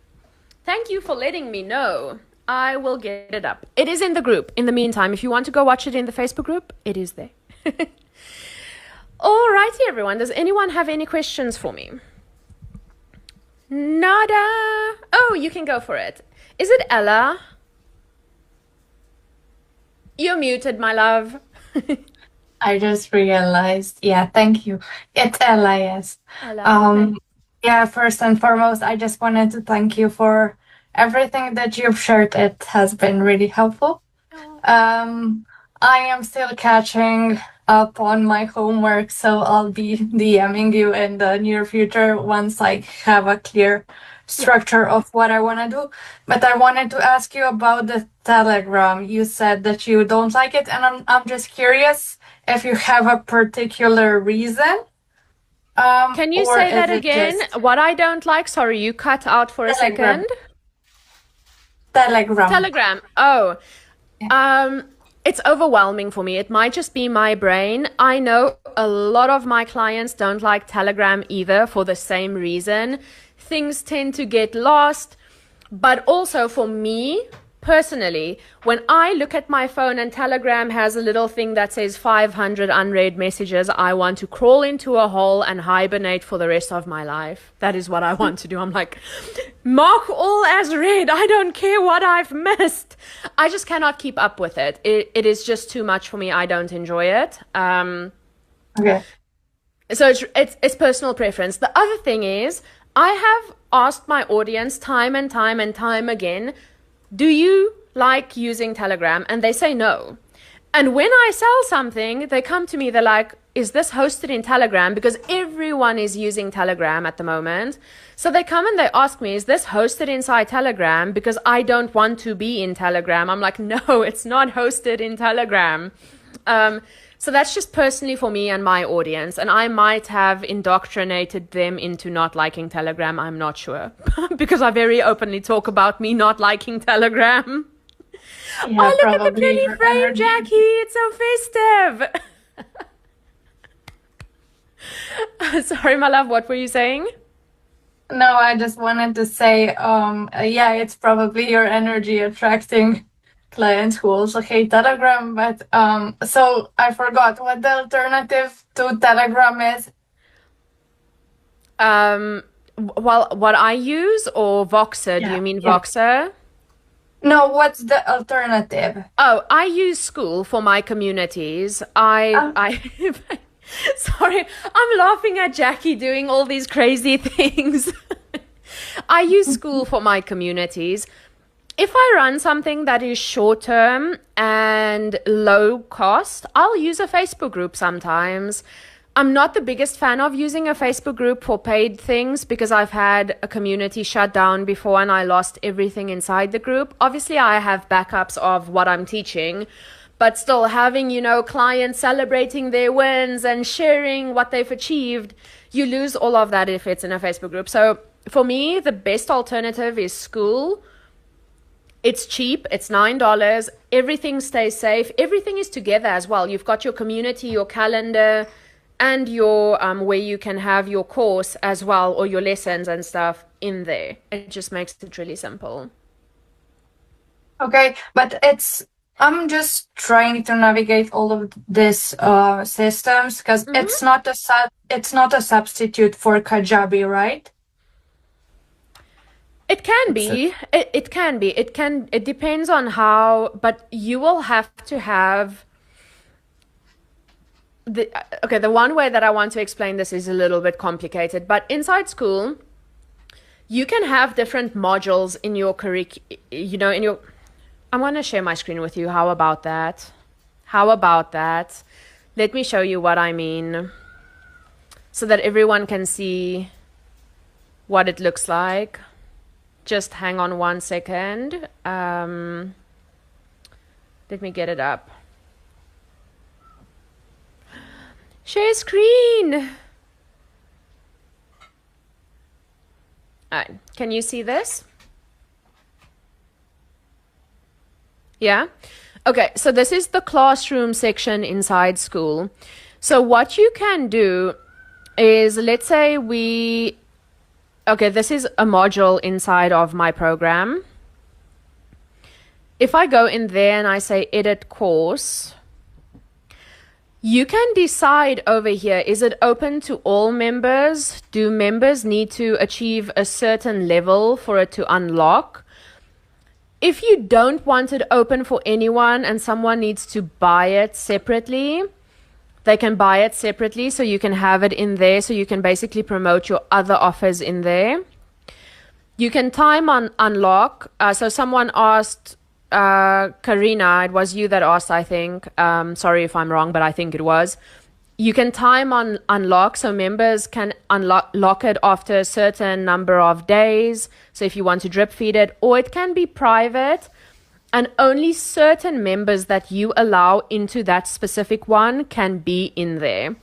Thank you for letting me know. I will get it up. It is in the group. In the meantime, if you want to go watch it in the Facebook group, it is there. Alrighty, everyone. Does anyone have any questions for me? Nada. Oh, you can go for it. Is it Ella? You're muted, my love. I just realized. Yeah, thank you. It's Ella, yes. Ella. Yeah, first and foremost, I just wanted to thank you for everything that you've shared. It has been really helpful. I am still catching up on my homework, so I'll be DMing you in the near future once I have a clear structure of what I want to do. But I wanted to ask you about the Telegram. You said that you don't like it, and I'm just curious if you have a particular reason. Can you say that again? What I don't like? Sorry, you cut out for a second. Telegram. Oh. It's overwhelming for me. It might just be my brain. I know a lot of my clients don't like Telegram either for the same reason. Things tend to get lost. But also for me, personally, when I look at my phone and Telegram has a little thing that says 500 unread messages, I want to crawl into a hole and hibernate for the rest of my life. That is what I want to do. I'm like, mark all as read. I don't care what I've missed. I just cannot keep up with it. It is just too much for me. I don't enjoy it. Okay. So it's personal preference. The other thing is, I have asked my audience time and time and time again, do you like using Telegram? And they say no. And when I sell something, they come to me, they're like, is this hosted in Telegram? Because everyone is using Telegram at the moment. So they come and they ask me, is this hosted inside Telegram? Because I don't want to be in Telegram. I'm like, no, it's not hosted in Telegram. So that's just personally for me and my audience. And I might have indoctrinated them into not liking Telegram. I'm not sure. Because I very openly talk about me not liking Telegram. Yeah, Oh, look at the probably pretty your frame, energy. Jackie. It's so festive. Sorry, my love. What were you saying? No, I just wanted to say, yeah, it's probably your energy attracting clients who also hate Telegram. But so I forgot what the alternative to Telegram is. Well, what I use or Voxer? Do Yeah, you mean yeah. Voxer? No, what's the alternative? Oh, I use School for my communities. Sorry, I'm laughing at Jackie doing all these crazy things. I use School for my communities. If I run something that is short term and low cost, I'll use a Facebook group sometimes. I'm not the biggest fan of using a Facebook group for paid things because I've had a community shut down before and I lost everything inside the group. Obviously, I have backups of what I'm teaching, but still having, clients celebrating their wins and sharing what they've achieved, you lose all of that if it's in a Facebook group. So for me, the best alternative is School. It's cheap. It's $9. Everything stays safe. Everything is together as well. You've got your community, your calendar, and your where you can have your course as well, or your lessons and stuff in there. It just makes it really simple. Okay, but I'm just trying to navigate all of these systems because it's not a substitute for Kajabi, right? It can be. It can be. It depends on how, but you will have to have the one way that I want to explain this is a little bit complicated, but inside School, you can have different modules in your curriculum, I want to share my screen with you. How about that? Let me show you what I mean so that everyone can see what it looks like. Just hang on 1 second. Let me get it up. Share screen. All right. Can you see this? Yeah? Okay, so this is the classroom section inside School. So what you can do is, let's say this is a module inside of my program. If I go in there and I say edit course, you can decide over here, is it open to all members? Do members need to achieve a certain level for it to unlock? If you don't want it open for anyone and someone needs to buy it separately, they can buy it separately, so you can have it in there, so you can basically promote your other offers in there. You can time on unlock. So someone asked, Karina, it was you that asked, I think. Sorry if I'm wrong, but I think it was. You can time on unlock, so members can lock it after a certain number of days. So if you want to drip feed it, or it can be private, and only certain members that you allow into that specific one can be in there.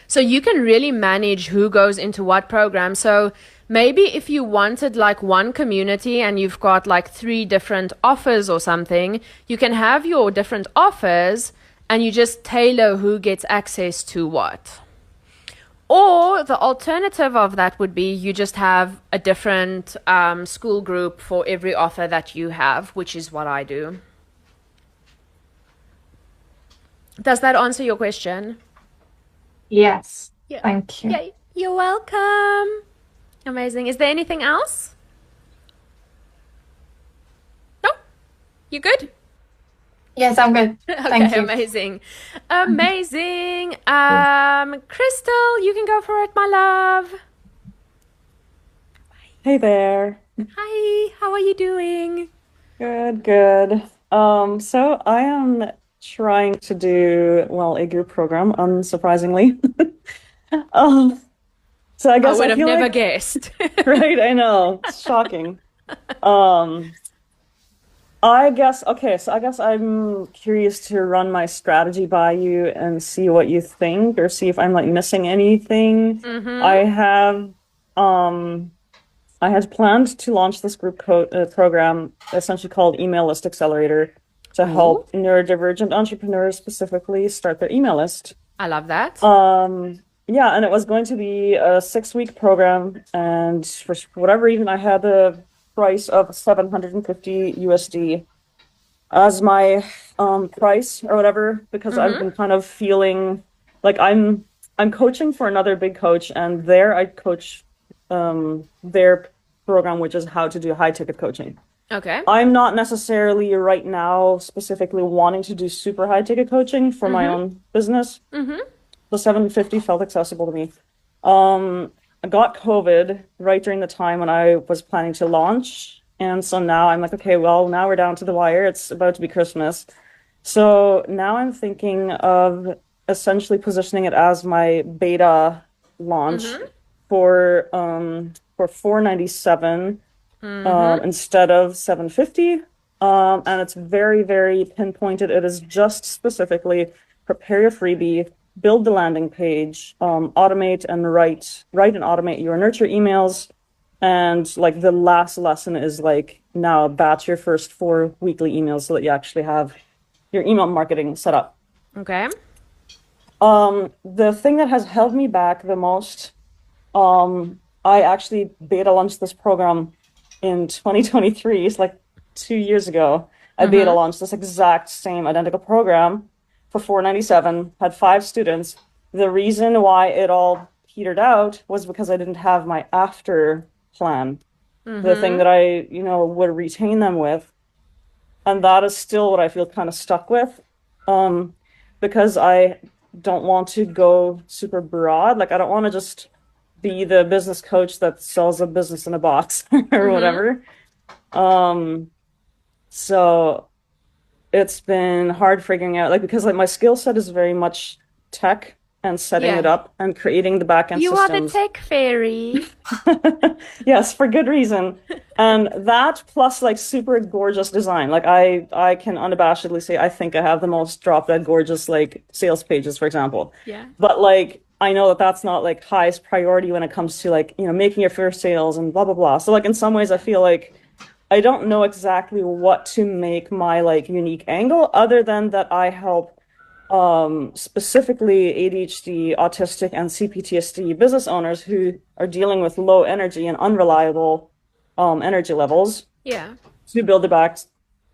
So you can really manage who goes into what program. So maybe if you wanted like one community and you've got like 3 different offers or something, you can have your different offers and you just tailor who gets access to what. Or the alternative of that would be you just have a different school group for every offer that you have, which is what I do. Does that answer your question? Yes. Yeah. Thank you. Yeah, you're welcome. Amazing. Is there anything else? No? You good? Yes, I'm good. Thank Okay, you. amazing. Amazing. Crystal, you can go for it, my love. Hey there. Hi, how are you doing? Good, good. So I am trying to do, well, a group program, unsurprisingly. Um, so I I guess would I have feel never like, guessed. right, I know, it's shocking. Um, I guess, okay, so I guess I'm curious to run my strategy by you and see what you think, or see if I'm like missing anything. I Mm-hmm. have, um, I had planned to launch this group program essentially called Email List Accelerator to Ooh, help neurodivergent entrepreneurs specifically start their email list. I love that. Yeah, and it was going to be a 6-week program, and for whatever reason, I had the price of 750 USD as my price or whatever because I've Mm-hmm. been kind of feeling like I'm coaching for another big coach, and there I coach their program, which is how to do high ticket coaching. Okay. I'm not necessarily right now specifically wanting to do super high ticket coaching for my Mm-hmm. own business. Mm-hmm. The 750 felt accessible to me. I got COVID right during the time when I was planning to launch. And so now I'm like, okay, well, now we're down to the wire. It's about to be Christmas. So now I'm thinking of essentially positioning it as my beta launch Mm-hmm. for 497 Mm-hmm. instead of 750. And it's very, very pinpointed. It is just specifically prepare your freebie, build the landing page, automate and write and automate your nurture emails. And like the last lesson is like now batch your first 4 weekly emails so that you actually have your email marketing set up. Okay. The thing that has held me back the most, I actually beta launched this program in 2023. It's like 2 years ago. I beta Mm-hmm. launched this exact same identical program for 497, had 5 students. The reason why it all petered out was because I didn't have my after plan, the thing Mm-hmm. that I would retain them with. And that is still what I feel kind of stuck with. Um, because I don't want to go super broad. Like I don't want to just be the business coach that sells a business in a box or Mm-hmm. whatever. Um, so it's been hard figuring out, like, because like my skill set is very much tech and setting it Yeah. up and creating the backend You are the systems. tech fairy. Yes, for good reason. And that plus like super gorgeous design. Like I can unabashedly say I think I have the most drop dead gorgeous like sales pages, for example. Yeah. But like I know that that's not like highest priority when it comes to like, making your first sales and blah blah blah. So like in some ways I feel like I don't know exactly what to make my like unique angle other than that I help specifically ADHD, autistic, and CPTSD business owners who are dealing with low energy and unreliable energy levels Yeah. to build the back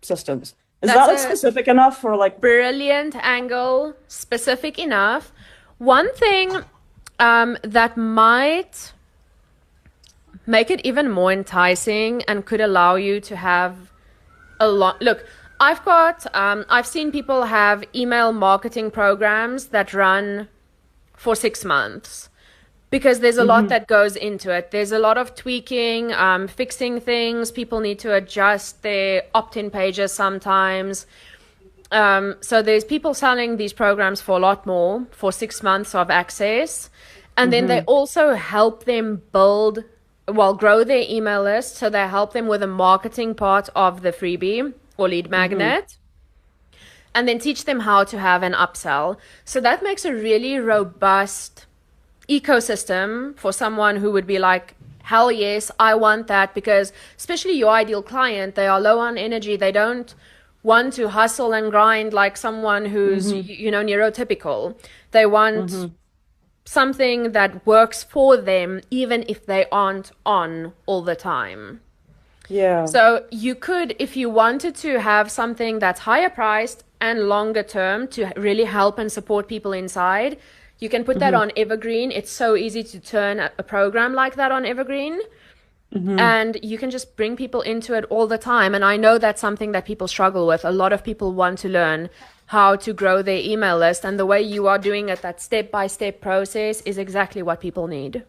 systems. Is that That's like a specific enough for like, brilliant angle, specific enough. One thing that might make it even more enticing and could allow you to have a lot. Look, I've seen people have email marketing programs that run for 6 months because there's a lot Mhm, that goes into it. There's a lot of tweaking, fixing things. People need to adjust their opt-in pages sometimes. So there's people selling these programs for a lot more for 6 months of access. And then they mhm, also help them grow their email list. So they help them with the marketing part of the freebie or lead mhm, magnet and then teach them how to have an upsell. So that makes a really robust ecosystem for someone who would be like, hell yes, I want that, because especially your ideal client, they are low on energy. They don't want to hustle and grind like someone who's, mhm, neurotypical. They want mhm, something that works for them, even if they aren't on all the time. Yeah. So you could, if you wanted to have something that's higher priced and longer term to really help and support people inside, you can put that on Evergreen. It's so easy to turn a program like that on Evergreen. And you can just bring people into it all the time. And I know that's something that people struggle with. A lot of people want to learn how to grow their email list. And the way you are doing it, that step-by-step process, is exactly what people need.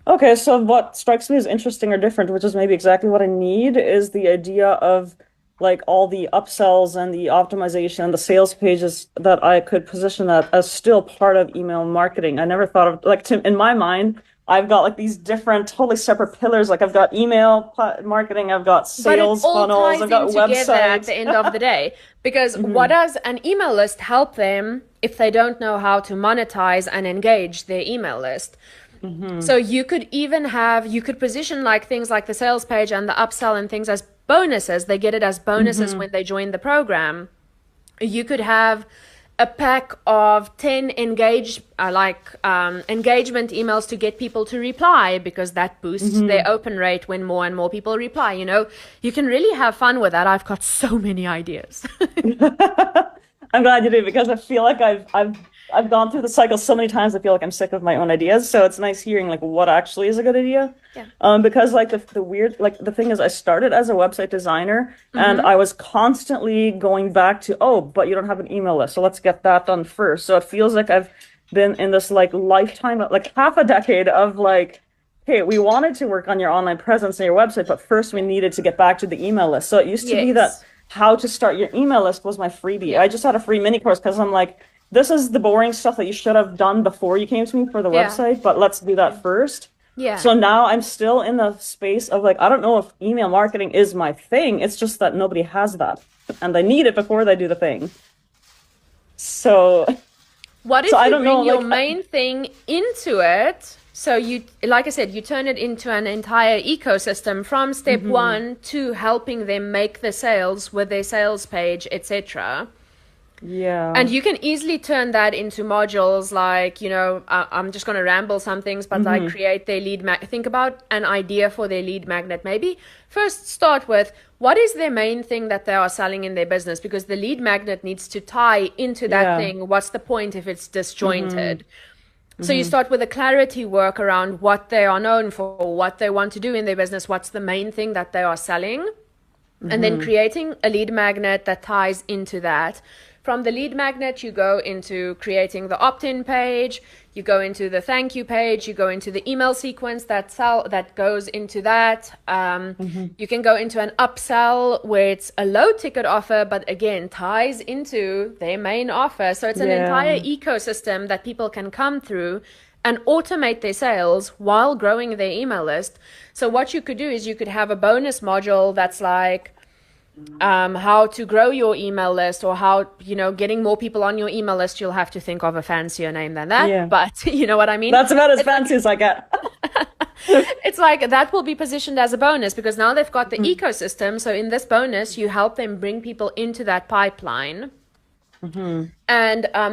Okay, so what strikes me as interesting or different, which is maybe exactly what I need, is the idea of like all the upsells and the optimization and the sales pages that I could position that as still part of email marketing. I never thought of, like, in my mind, I've got like these different, totally separate pillars. Like I've got email marketing, I've got sales funnels, I've got websites. At websites. the end of the day, because what does an email list help them if they don't know how to monetize and engage their email list? So you could position like things like the sales page and the upsell and things as bonuses. They get it as bonuses when they join the program. You could have a pack of 10 engagement emails to get people to reply, because that boosts their open rate when more and more people reply. You know, you can really have fun with that. I've got so many ideas. I'm glad you do, because I feel like I've gone through the cycle so many times. I feel like I'm sick of my own ideas. So it's nice hearing like what actually is a good idea. Yeah. Because like the weird, like the thing is, I started as a website designer and I was constantly going back to, oh, but you don't have an email list, so let's get that done first. So it feels like I've been in this like lifetime, like half a decade of like, hey, we wanted to work on your online presence and your website, but first we needed to get back to the email list. So it used to be that how to start your email list was my freebie. I just had a free mini course because I'm like, this is the boring stuff that you should have done before you came to me for the website, but let's do that first. Yeah. So now I'm still in the space of like, I don't know if email marketing is my thing. It's just that nobody has that and they need it before they do the thing. So what if I you don't bring know, your like, main thing into it? So you, like I said, you turn it into an entire ecosystem from step one to helping them make the sales with their sales page, etc. Yeah. And you can easily turn that into modules like, you know, I'm just going to ramble some things, but like create their lead think about an idea for their lead magnet. Maybe first start with what is their main thing that they are selling in their business, because the lead magnet needs to tie into that thing. What's the point if it's disjointed? So you start with a clarity work around what they are known for, what they want to do in their business, what's the main thing that they are selling, and then creating a lead magnet that ties into that. From the lead magnet, you go into creating the opt-in page, you go into the thank you page, you go into the email sequence that goes into that. You can go into an upsell where it's a low ticket offer, but again, ties into their main offer. So it's an entire ecosystem that people can come through and automate their sales while growing their email list. So what you could do is you could have a bonus module that's like, how to grow your email list, or how, you know, getting more people on your email list. You'll have to think of a fancier name than that, but you know what I mean? That's about as fancy as I get. It's like that will be positioned as a bonus because now they've got the ecosystem. So in this bonus, you help them bring people into that pipeline. And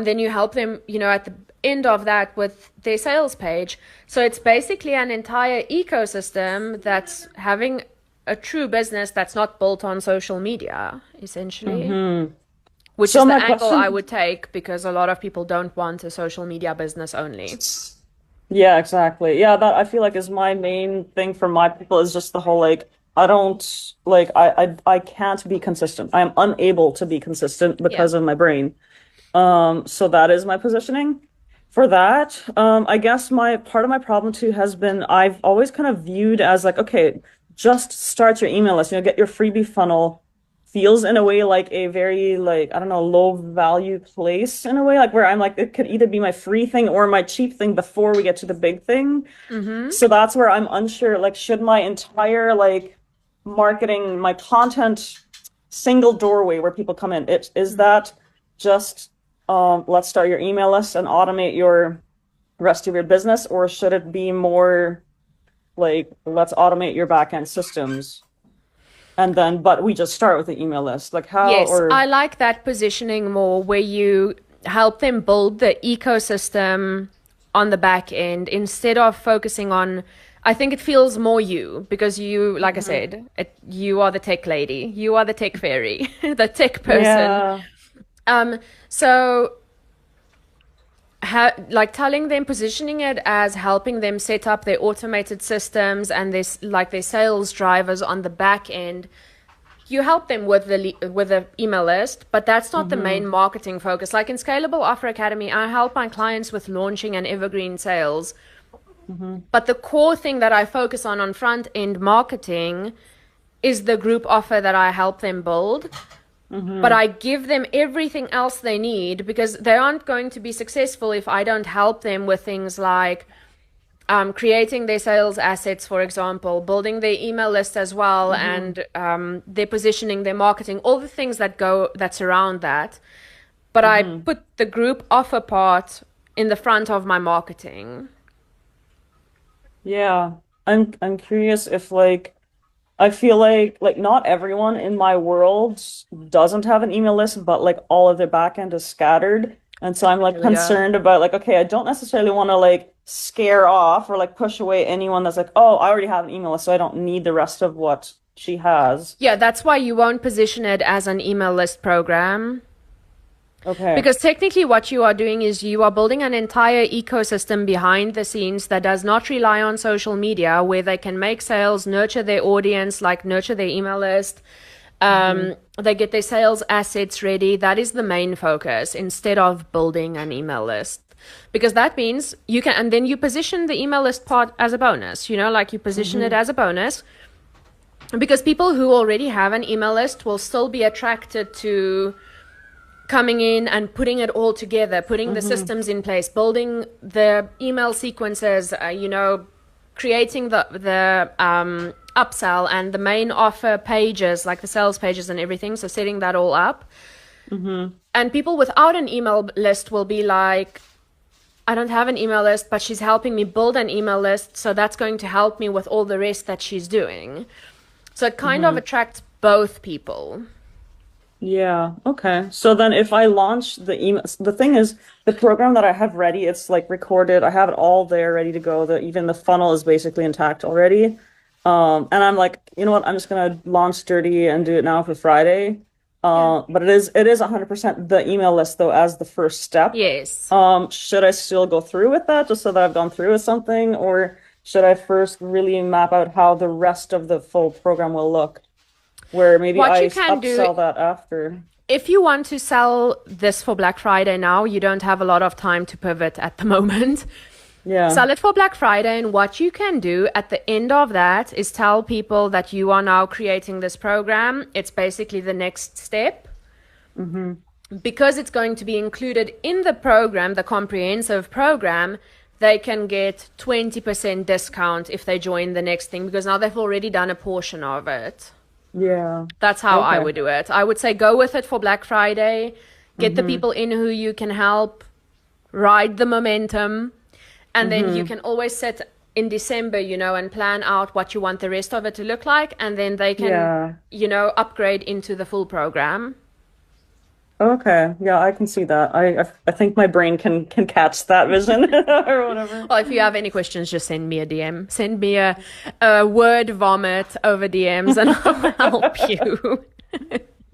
then you help them, you know, at the end of that with their sales page. So it's basically an entire ecosystem that's having a true business that's not built on social media, essentially. Which is the angle I would take, because a lot of people don't want a social media business only. Yeah, exactly. Yeah, that I feel like is my main thing for my people, is just the whole like, I don't like, I can't be consistent. I am unable to be consistent because of my brain. So that is my positioning for that. I guess part of my problem too has been, I've always kind of viewed as like, okay, just start your email list, you know, get your freebie funnel. Feels in a way like a very like, I don't know, low value place in a way, like where I'm like, it could either be my free thing or my cheap thing before we get to the big thing. So that's where I'm unsure, like, should my entire like marketing, my content, single doorway where people come in, is that just let's start your email list and automate your rest of your business, or should it be more like, let's automate your back-end systems, and then, but we just start with the email list? Like how? Yes, I like that positioning more, where you help them build the ecosystem on the back end instead of focusing on, I think it feels more you because you, like I said, you are the tech lady, you are the tech fairy, the tech person. Yeah. So like telling them, positioning it as helping them set up their automated systems and this like their sales drivers on the back end. You help them with the email list, but that's not the main marketing focus. Like in Scalable Offer Academy, I help my clients with launching and evergreen sales. But the core thing that I focus on front end marketing is the group offer that I help them build. But I give them everything else they need because they aren't going to be successful if I don't help them with things like creating their sales assets, for example, building their email list as well, and their positioning, their marketing, all the things that surround that. But I put the group offer part in the front of my marketing. Yeah. I'm curious if like I feel like not everyone in my world doesn't have an email list, but like all of their backend is scattered. And so I'm like concerned about like, okay, I don't necessarily want to like scare off or like push away anyone that's like, oh, I already have an email list, so I don't need the rest of what she has. Yeah, that's why you won't position it as an email list program. Okay. Because technically what you are doing is you are building an entire ecosystem behind the scenes that does not rely on social media, where they can make sales, nurture their audience, like nurture their email list. They get their sales assets ready. That is the main focus instead of building an email list. Because that means you can, and then you position the email list part as a bonus, like you position it as a bonus. Because people who already have an email list will still be attracted to coming in and putting it all together, putting the systems in place, building the email sequences, creating the upsell and the main offer pages, like the sales pages and everything. So setting that all up. And people without an email list will be like, I don't have an email list, but she's helping me build an email list. So that's going to help me with all the rest that she's doing. So it kind of attracts both people. Yeah, okay. So then if I launch the email, the thing is, the program that I have ready, it's like recorded. I have it all there ready to go. Even the funnel is basically intact already. And I'm like, you know what? I'm just gonna launch dirty and do it now for Friday. But it is 100% the email list though as the first step. Yes. Should I still go through with that just so that I've gone through with something, or should I first really map out how the rest of the full program will look? Where maybe I upsell that after. If you want to sell this for Black Friday now, you don't have a lot of time to pivot at the moment. Yeah. Sell it for Black Friday, and what you can do at the end of that is tell people that you are now creating this program. It's basically the next step. Because it's going to be included in the program, the comprehensive program, they can get 20% discount if they join the next thing, because now they've already done a portion of it. Yeah. That's how I would do it. I would say go with it for Black Friday, get the people in who you can help, ride the momentum, and then you can always set in December, and plan out what you want the rest of it to look like, and then they can, upgrade into the full program. Okay. Yeah, I can see that. I think my brain can catch that vision or whatever. Well, if you have any questions, just send me a DM. Send me a word vomit over DMs and I'll help you.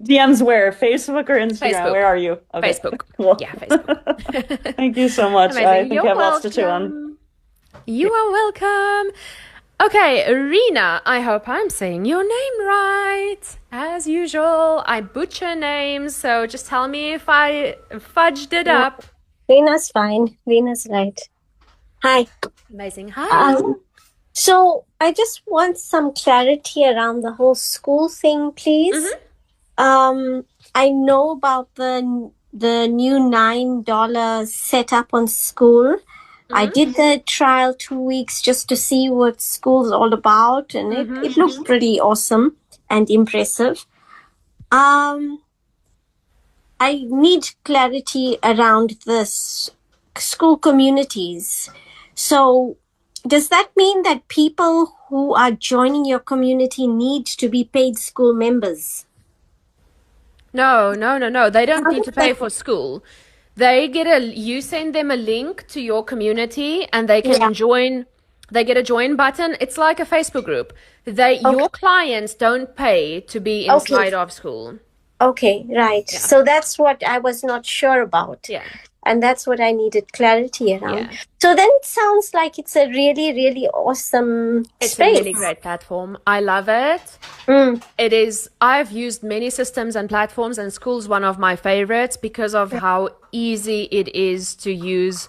DMs where? Facebook or Instagram? Facebook. Where are you? Okay. Facebook. Cool. Yeah, Facebook. Thank you so much. Amazing. I think You're you have lots welcome. to chew on. You are welcome. Okay, Rena, I hope I'm saying your name right. As usual, I butcher names, so just tell me if I fudged it up. Rena's fine. Rena's right. Hi. Amazing. Hi. So I just want some clarity around the whole school thing, please. I know about the new $9 setup on school. I did the trial 2 weeks just to see what school's all about, and it looked pretty awesome and impressive. I need clarity around this school communities. So does that mean that people who are joining your community need to be paid school members? No. They don't need to pay for school. You send them a link to your community and they can Yeah. join. They get a join button. It's like a Facebook group. Your clients don't pay to be Okay. inside of school. Okay, right. Yeah. So that's what I was not sure about. Yeah. And that's what I needed clarity around. Yeah. So then it sounds like it's a really, really awesome It's space. a really great platform. I love it. It is, I've used many systems and platforms, and school's one of my favorites because of how easy it is to use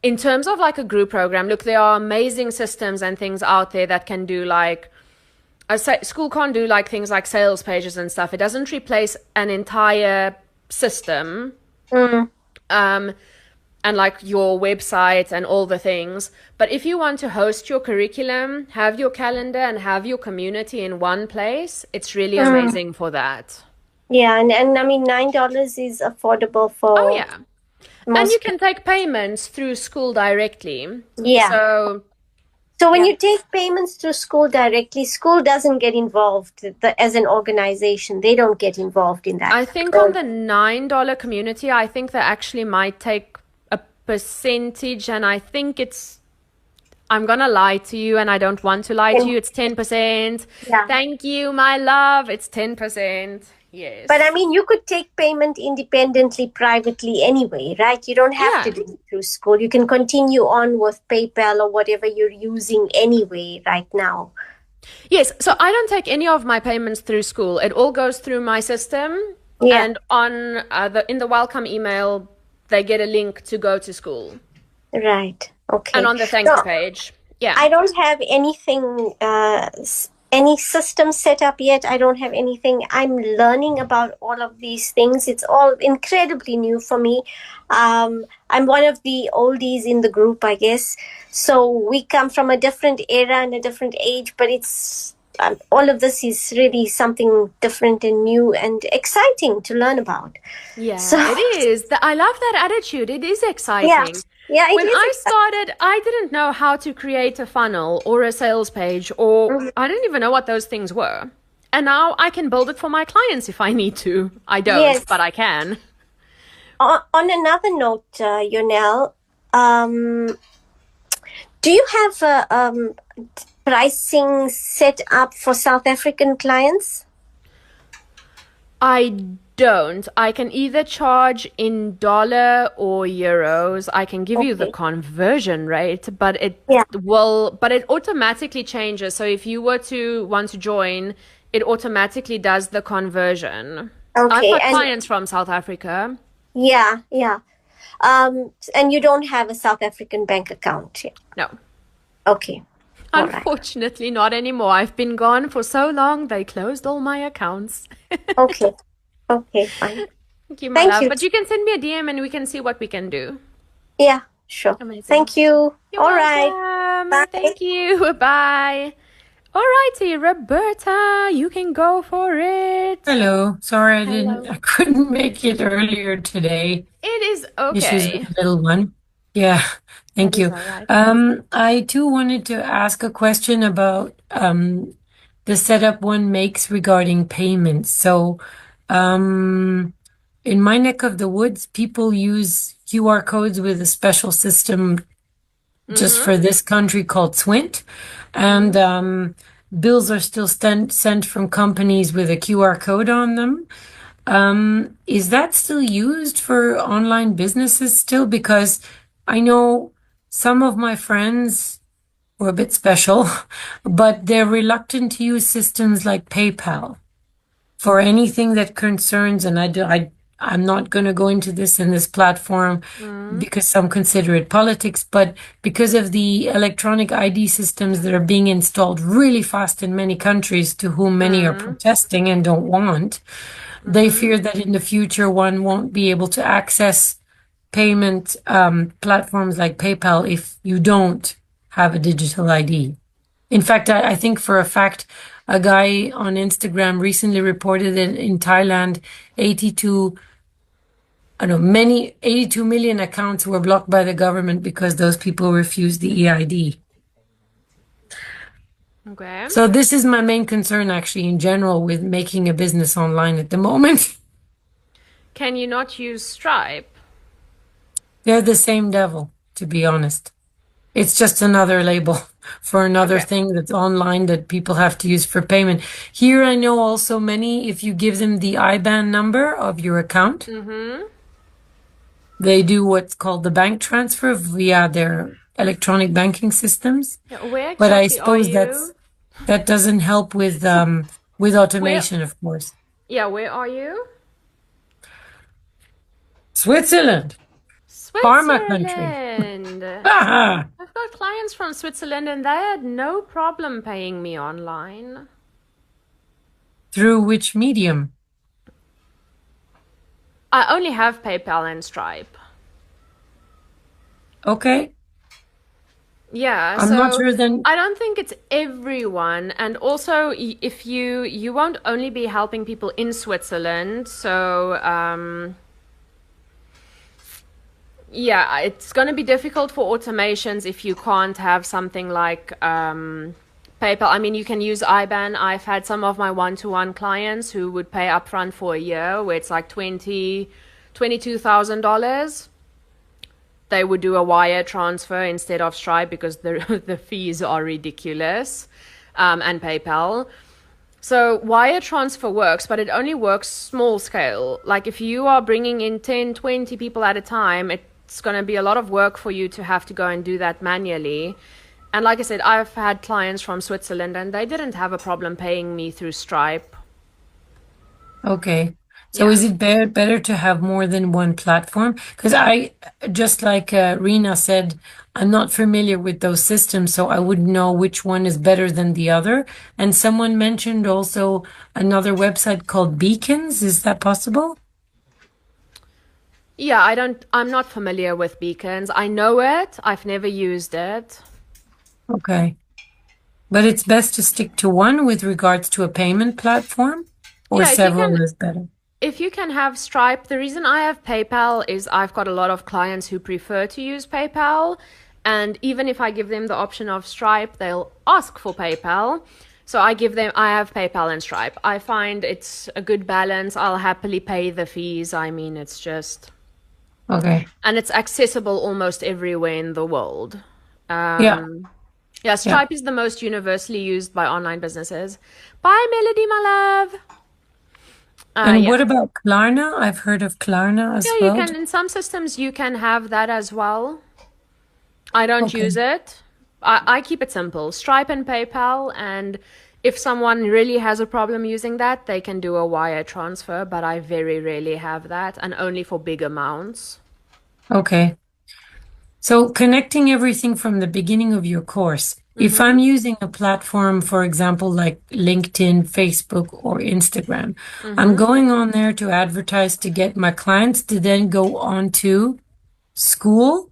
in terms of like a group program. Look, there are amazing systems and things out there that can do like, school can't do like things like sales pages and stuff. It doesn't replace an entire system. And like your website and all the things. But if you want to host your curriculum, have your calendar and have your community in one place, it's really amazing for that. Yeah, and I mean $9 is affordable for Oh yeah. And you can take payments through school directly. Yeah. So when you take payments to school directly, school doesn't get involved as an organization. They don't get involved in that. I think on the $9 community, I think they actually might take a percentage, and I think I'm going to lie to you, and I don't want to lie to you. It's 10%. Yeah. Thank you, my love. It's 10%. Yes. But I mean, you could take payment independently, privately anyway, right? You don't have to do it through school. You can continue on with PayPal or whatever you're using anyway right now. Yes. So I don't take any of my payments through school. It all goes through my system. Yeah. And on in the welcome email, they get a link to go to school. Right. Okay. And on the thank you page. Yeah. I don't have anything, any system set up yet. I don't have anything. I'm learning about all of these things. It's all incredibly new for me. I'm one of the oldies in the group, I guess. So we come from a different era and a different age, but it's all of this is really something different and new and exciting to learn about. Yeah, So- it is. I love that attitude. It is exciting. Yeah, it When is I exciting. started, I didn't know how to create a funnel or a sales page, or I didn't even know what those things were. And now I can build it for my clients if I need to. I don't, Yes. but I can. On another note, Jonel, do you have pricing set up for South African clients? I don't. I can either charge in dollar or euros. I can give you the Okay. conversion rate, but it automatically changes. So if you were to want to join, it automatically does the conversion. I've Okay, got and- clients from South Africa. Yeah. And you don't have a South African bank account yet? No. Okay. All right. Unfortunately, not anymore. I've been gone for so long, they closed all my accounts. Okay. Okay, fine. Thank you, my Thank love. you. But you can send me a DM and we can see what we can do. Yeah, sure. Amazing. Thank you. You're All right. welcome. Bye. Thank you. Bye. All righty, Roberta, you can go for it. Hello. Sorry, I couldn't make it earlier today. It is Issues okay. with the little one. Yeah, thank That is you. all right. I too wanted to ask a question about the setup one makes regarding payments. So, in my neck of the woods, people use QR codes with a special system just for this country called Swint, and bills are still sent from companies with a QR code on them. Is that still used for online businesses still? Because I know some of my friends were a bit special, but they're reluctant to use systems like PayPal for anything that concerns, and I'm not going to go into this in this platform because some consider it politics, but because of the electronic ID systems that are being installed really fast in many countries to whom many are protesting and don't want, they fear that in the future one won't be able to access payment platforms like PayPal if you don't have a digital ID. In fact, I think for a fact, a guy on Instagram recently reported that in Thailand, 82 million accounts were blocked by the government because those people refused the EID. Okay. So this is my main concern actually in general with making a business online at the moment. Can you not use Stripe? They're the same devil, to be honest. It's just another label for another Okay. thing that's online that people have to use for payment. Here, I know also many, if you give them the IBAN number of your account, they do what's called the bank transfer via their electronic banking systems. Yeah, where But I exactly are suppose you? that doesn't help with Where? automation, of course. Yeah, where are you? Switzerland, pharma country. Switzerland. Ah, I've got clients from Switzerland and they had no problem paying me online. through which medium? I only have PayPal and Stripe. Okay, Yeah, I'm not so sure then. I don't think it's everyone. And also, if you won't only be helping people in Switzerland, so yeah, it's going to be difficult for automations if you can't have something like PayPal. I mean, you can use IBAN. I've had some of my one-to-one clients who would pay upfront for a year, where it's like $22,000. They would do a wire transfer instead of Stripe because the the fees are ridiculous, and PayPal. So wire transfer works, but it only works small scale. Like if you are bringing in 10, 20 people at a time, it's going to be a lot of work for you to have to go and do that manually. And like I said, I've had clients from Switzerland and they didn't have a problem paying me through Stripe. Okay. So Yeah. is it better to have more than one platform? Because just like Rena said, I'm not familiar with those systems, so I wouldn't know which one is better than the other. And someone mentioned also another website called Beacons. Is that possible? Yeah, I'm not familiar with beacons. I know it. I've never used it. Okay. But it's best to stick to one with regards to a payment platform, or Yeah, several is better. if you can have Stripe, the reason I have PayPal is I've got a lot of clients who prefer to use PayPal. And even if I give them the option of Stripe, they'll ask for PayPal. So I have PayPal and Stripe. I find it's a good balance. I'll happily pay the fees. I mean, it's just, Okay. and it's accessible almost everywhere in the world. Yeah. Yeah, Stripe is the most universally used by online businesses. Bye, Melody, my love. And Yeah. what about Klarna? I've heard of Klarna as Yeah, you well. can, in some systems, you can have that as well. I don't Okay. use it. I keep it simple. Stripe and PayPal, and if someone really has a problem using that, they can do a wire transfer, but I very rarely have that, and only for big amounts. Okay. So connecting everything from the beginning of your course, if I'm using a platform, for example, like LinkedIn, Facebook, or Instagram, I'm going on there to advertise to get my clients to then go on to school.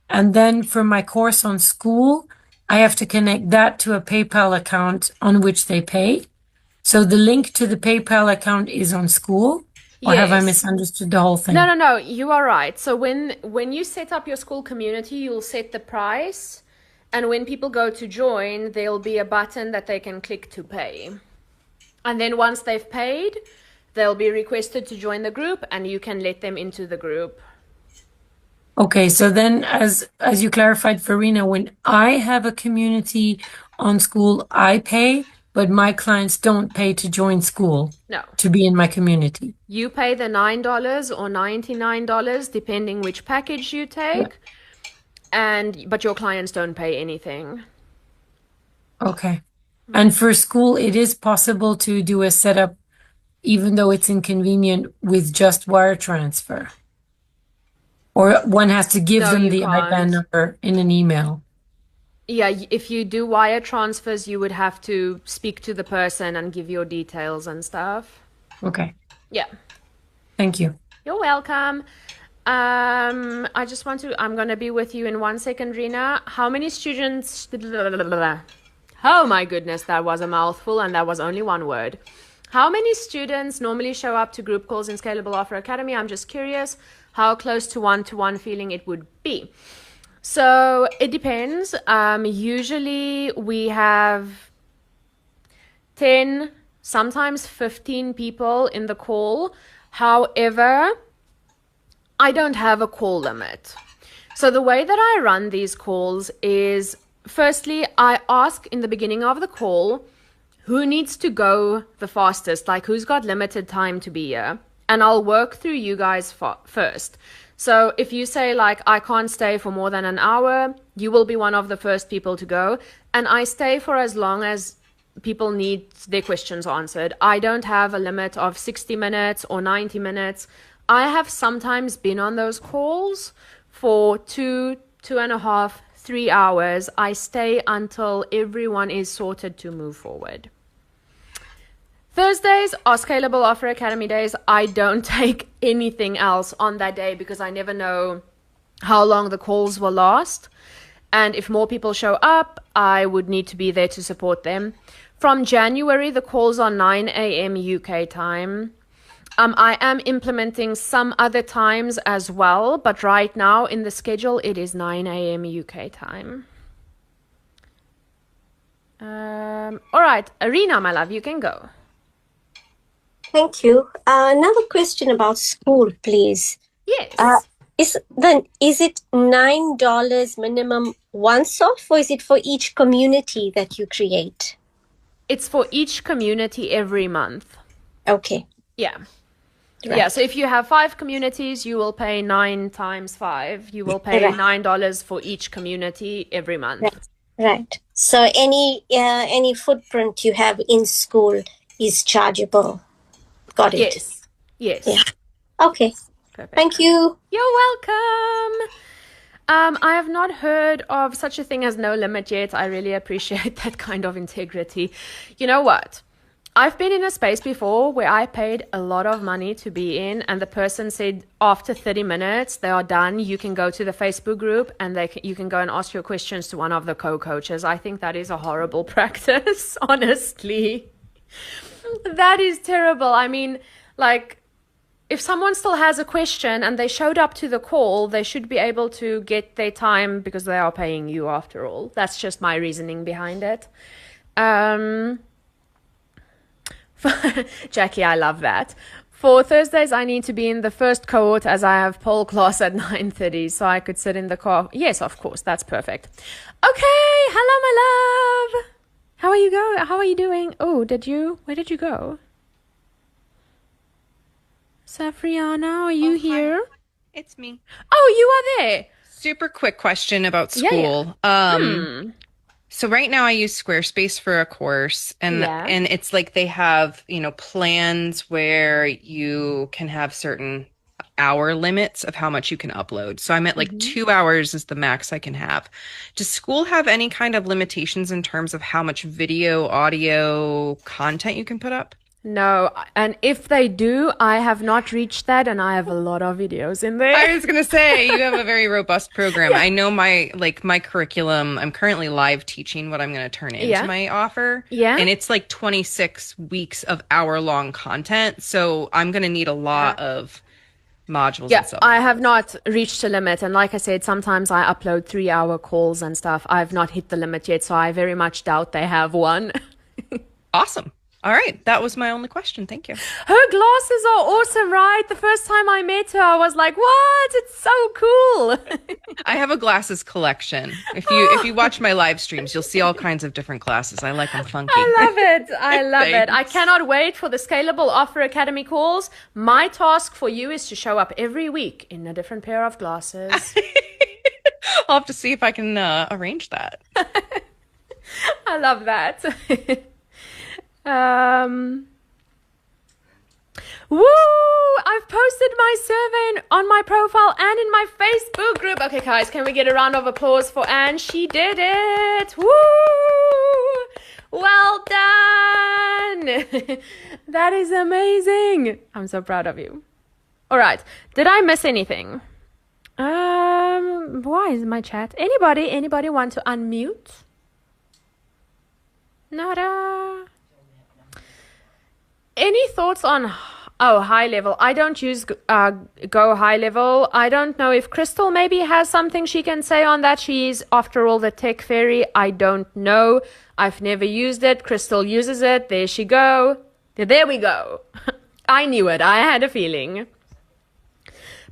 And then for my course on school, I have to connect that to a PayPal account on which they pay. So the link to the PayPal account is on school, or have I Yes. misunderstood the whole thing? No, you are right. So when you set up your school community, you'll set the price, and when people go to join, there'll be a button that they can click to pay. And then once they've paid, they'll be requested to join the group, and you can let them into the group. Okay, so then as you clarified, Farina, when I have a community on school, I pay, but my clients don't pay to join school No. to be in my community. You pay the $9 or $99, depending which package you take, but your clients don't pay anything. Okay. And for school, it is possible to do a setup, even though it's inconvenient, with just wire transfer. Or one has to give No, them you the IBAN can't. number in an email. Yeah, if you do wire transfers, you would have to speak to the person and give your details and stuff. Okay. Yeah. Thank you. You're welcome. I'm going to be with you in 1 second, Rena. How many students? Oh my goodness, that was a mouthful and that was only one word. How many students normally show up to group calls in Scalable Offer Academy? I'm just curious how close to one-to-one feeling it would be. So it depends. Usually we have 10, sometimes 15 people in the call. However, I don't have a call limit. So the way that I run these calls is, firstly, I ask in the beginning of the call, who needs to go the fastest? Like, who's got limited time to be here? And I'll work through you guys first. So if you say, like, I can't stay for more than an hour, you will be one of the first people to go. And I stay for as long as people need their questions answered. I don't have a limit of 60 minutes or 90 minutes. I have sometimes been on those calls for 2.5, 3 hours. I stay until everyone is sorted to move forward. Thursdays are Scalable Offer Academy days. I don't take anything else on that day because I never know how long the calls will last. And if more people show up, I would need to be there to support them. From January, the calls are 9 a.m. UK time. I am implementing some other times as well, but right now in the schedule, it is 9 a.m. UK time. All right, Arena, my love, you can go. Thank you. Another question about school, please. Yes. Is it $9 minimum once off, or is it for each community that you create? It's for each community every month. Okay. Yeah. Right. Yeah, so if you have 5 communities, you will pay 9 times 5. You will pay Right. $9 for each community every month. Right. So any footprint you have in school is chargeable. Got it. Yes. Yes. Yeah. Okay. Perfect. Thank you. You're welcome. I have not heard of such a thing as no limit yet. I really appreciate that kind of integrity. You know what? I've been in a space before where I paid a lot of money to be in, and the person said after 30 minutes they are done. You can go to the Facebook group and you can go and ask your questions to one of the co-coaches. I think that is a horrible practice, honestly. That is terrible. I mean, like, if someone still has a question and they showed up to the call, they should be able to get their time because they are paying you after all. That's just my reasoning behind it. Jackie, I love that. For Thursdays, I need to be in the first cohort as I have pole class at 9:30, so I could sit in the car. Yes, of course, that's perfect. Okay, hello, my love. How are you going? How are you doing? Oh, where did you go? Safriana, are you here? Hi. It's me. Oh, you are there. Super quick question about Yeah, school. yeah. So right now I use Squarespace for a course, and Yeah. it's like they have, plans where you can have certain hour limits of how much you can upload. So I'm at like 2 hours is the max I can have. Does school have any kind of limitations in terms of how much video, audio content you can put up? No, and if they do, I have not reached that, and I have a lot of videos in there. I was gonna say you have a very robust program. I know my curriculum. I'm currently live teaching what I'm gonna turn into my offer. Yeah. And it's like 26 weeks of hour-long content. So I'm gonna need a lot of modules Yeah, and stuff. I have not reached a limit, and like I said, sometimes I upload 3-hour calls and stuff. I've not hit the limit yet, so I very much doubt they have one. Awesome. All right. That was my only question. Thank you. Her glasses are awesome, right? The first time I met her, I was like, what? It's so cool. I have a glasses collection. If you watch my live streams, you'll see all kinds of different glasses. I like them funky. I love it. I love it. I Thanks. cannot wait for the Scalable Offer Academy calls. My task for you is to show up every week in a different pair of glasses. I'll have to see if I can arrange that. I love that. Woo! I've posted my survey on my profile and in my Facebook group. Okay, guys, can we get a round of applause for Anne? She did it. Woo! Well done. That is amazing. I'm so proud of you. All right. Did I miss anything? Why is my chat? Anybody want to unmute? Nada. Any thoughts on high level? I don't use Go high level. I don't know if Crystal maybe has something she can say on that. She's, after all, the tech fairy. I don't know. I've never used it. Crystal uses it. There she go. There we go. I knew it. I had a feeling.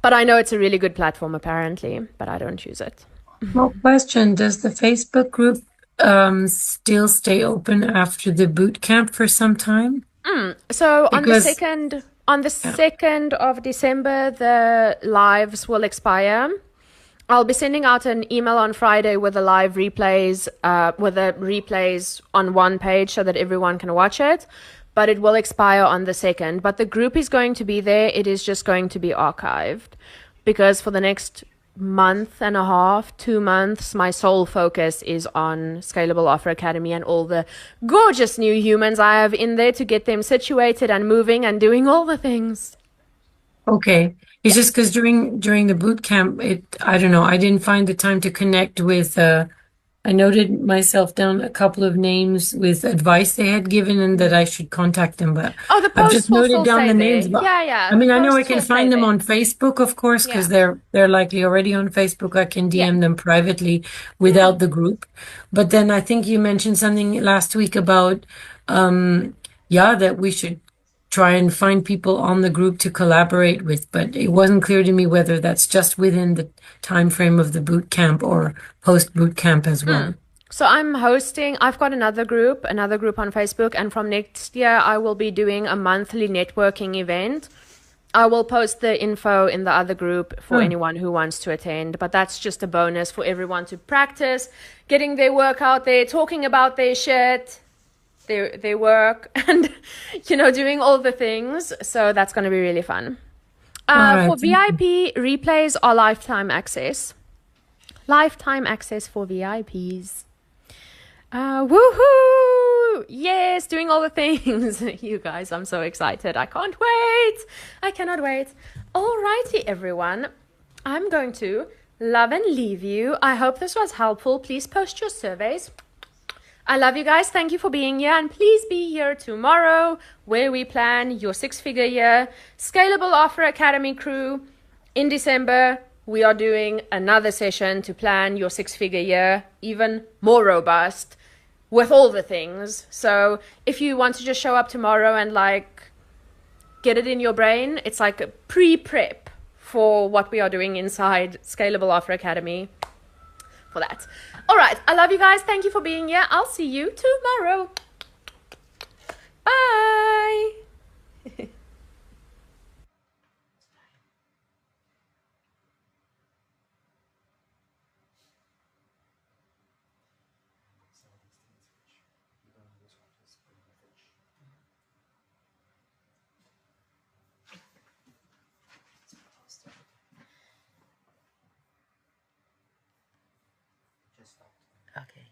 But I know it's a really good platform apparently, but I don't use it. Well, question, does the Facebook group still stay open after the boot camp for some time? So on the Because 2nd of December, the lives will expire. I'll be sending out an email on Friday with the live replays, on one page so that everyone can watch it. But it will expire on the 2nd. But the group is going to be there. It is just going to be archived because for the next month and a half, 2 months, my sole focus is on Scalable Offer Academy and all the gorgeous new humans I have in there to get them situated and moving and doing all the things. okay, it's just because during the boot camp, I don't know, I didn't find the time to connect with. I noted myself down a couple of names with advice they had given and that I should contact them, but Oh, the I've just posts will noted still down stay the names. there. But Yeah. I mean, The I know I posts can will stay find them there. on Facebook, of course, because Yeah. they're likely already on Facebook. I can DM Yeah. them privately without the group. But then I think you mentioned something last week about, that we should try and find people on the group to collaborate with, but it wasn't clear to me whether that's just within the time frame of the boot camp or post boot camp as well. So I've got another group on Facebook, and from next year I will be doing a monthly networking event. I will post the info in the other group for anyone who wants to attend, but that's just a bonus for everyone to practice getting their work out there, talking about their shit, their work, and doing all the things. So that's going to be really fun. right, For VIP, replays are lifetime access. Lifetime access for VIPs. Woohoo! Yes, doing all the things. You guys, I'm so excited. I can't wait. I cannot wait. Alrighty, everyone. I'm going to love and leave you. I hope this was helpful. Please post your surveys. I love you guys. Thank you for being here. And please be here tomorrow where we plan your 6-figure year. Scalable Offer Academy crew. In December, we are doing another session to plan your 6-figure year, even more robust with all the things. So if you want to just show up tomorrow and get it in your brain, it's like a pre-prep for what we are doing inside Scalable Offer Academy for that. All right. I love you guys. Thank you for being here. I'll see you tomorrow. Bye. Okay.